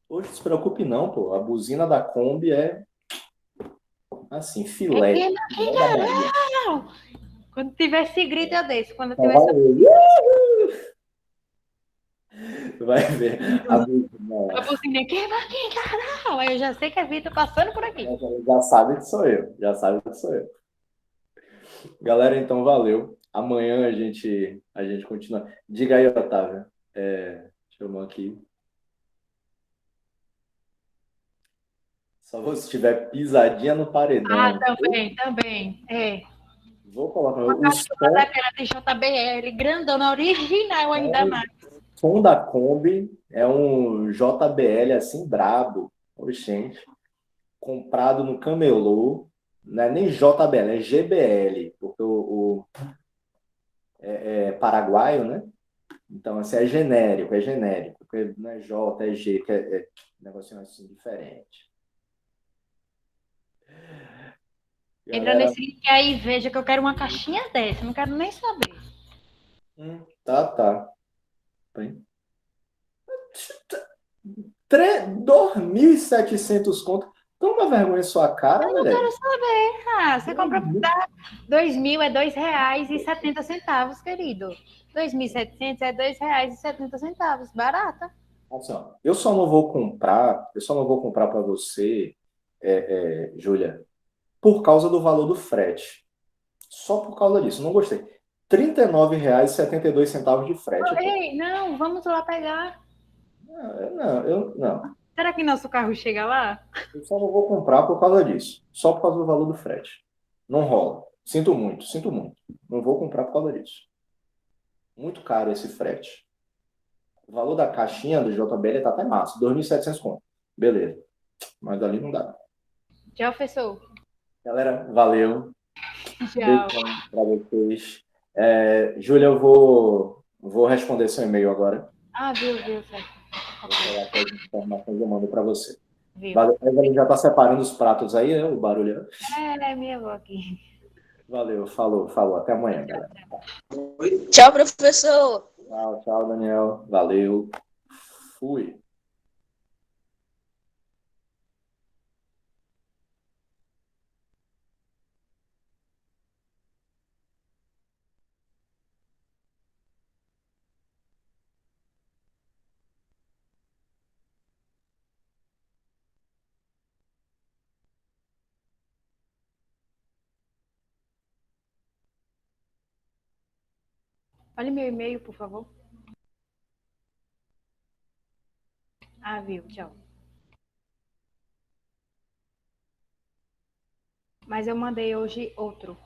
Hoje não se preocupe não, pô. A buzina da Kombi é assim, filé. Quando tiver esse grito, eu desço. Quando tiver vai ver. A buzina aqui, caralho. Aí eu já sei que é Vitor passando por aqui. Já sabe que sou eu. Galera, então valeu. Amanhã a gente continua. Diga aí, Otávio. Chamou aqui. Só se tiver pisadinha no paredão. Também. Vou colocar o som daquela de JBL, grandona, original ainda mais. O som da Kombi é um JBL assim, brabo. Oxente. Comprado no Camelô. Não é nem JBL, é GBL. Porque é paraguaio, né? Então, assim, é genérico. Porque não é J, é G, que é um negocinho assim diferente. Entra nesse link aí e veja que eu quero uma caixinha dessa. Não quero nem saber. Tá. Bem. 2.700 conto. Toma vergonha em sua cara, Eu mulher. quero saber. Ah, você compra por 2.000 é R$ 2,70, querido. 2.700 é R$ 2,70. Barata. Assim, ó, eu só não vou comprar para você, Júlia, por causa do valor do frete. Só por causa disso, não gostei. R$ 39,72 de frete. Ei, não, vamos lá pegar. Não. Será que nosso carro chega lá? Eu só não vou comprar por causa disso. Só por causa do valor do frete. Não rola. Sinto muito, sinto muito. Não vou comprar por causa disso. Muito caro esse frete. O valor da caixinha do JBL tá até massa. 2.700 conto. Beleza. Mas ali não dá. Já fechou. Galera, valeu. Tchau. Beijão pra vocês. Júlia, eu vou responder seu e-mail agora. Ah, viu, certo. Vou pegar aqui as informações e eu mando para você. Viu. Valeu. A Evelyn já está separando os pratos aí, né? O barulho. É minha avó aqui. Valeu, falou. Até amanhã, galera. Tchau, professor. Tchau, Daniel. Valeu. Fui. Olha meu e-mail, por favor. Ah, viu, tchau. Mas eu mandei hoje outro.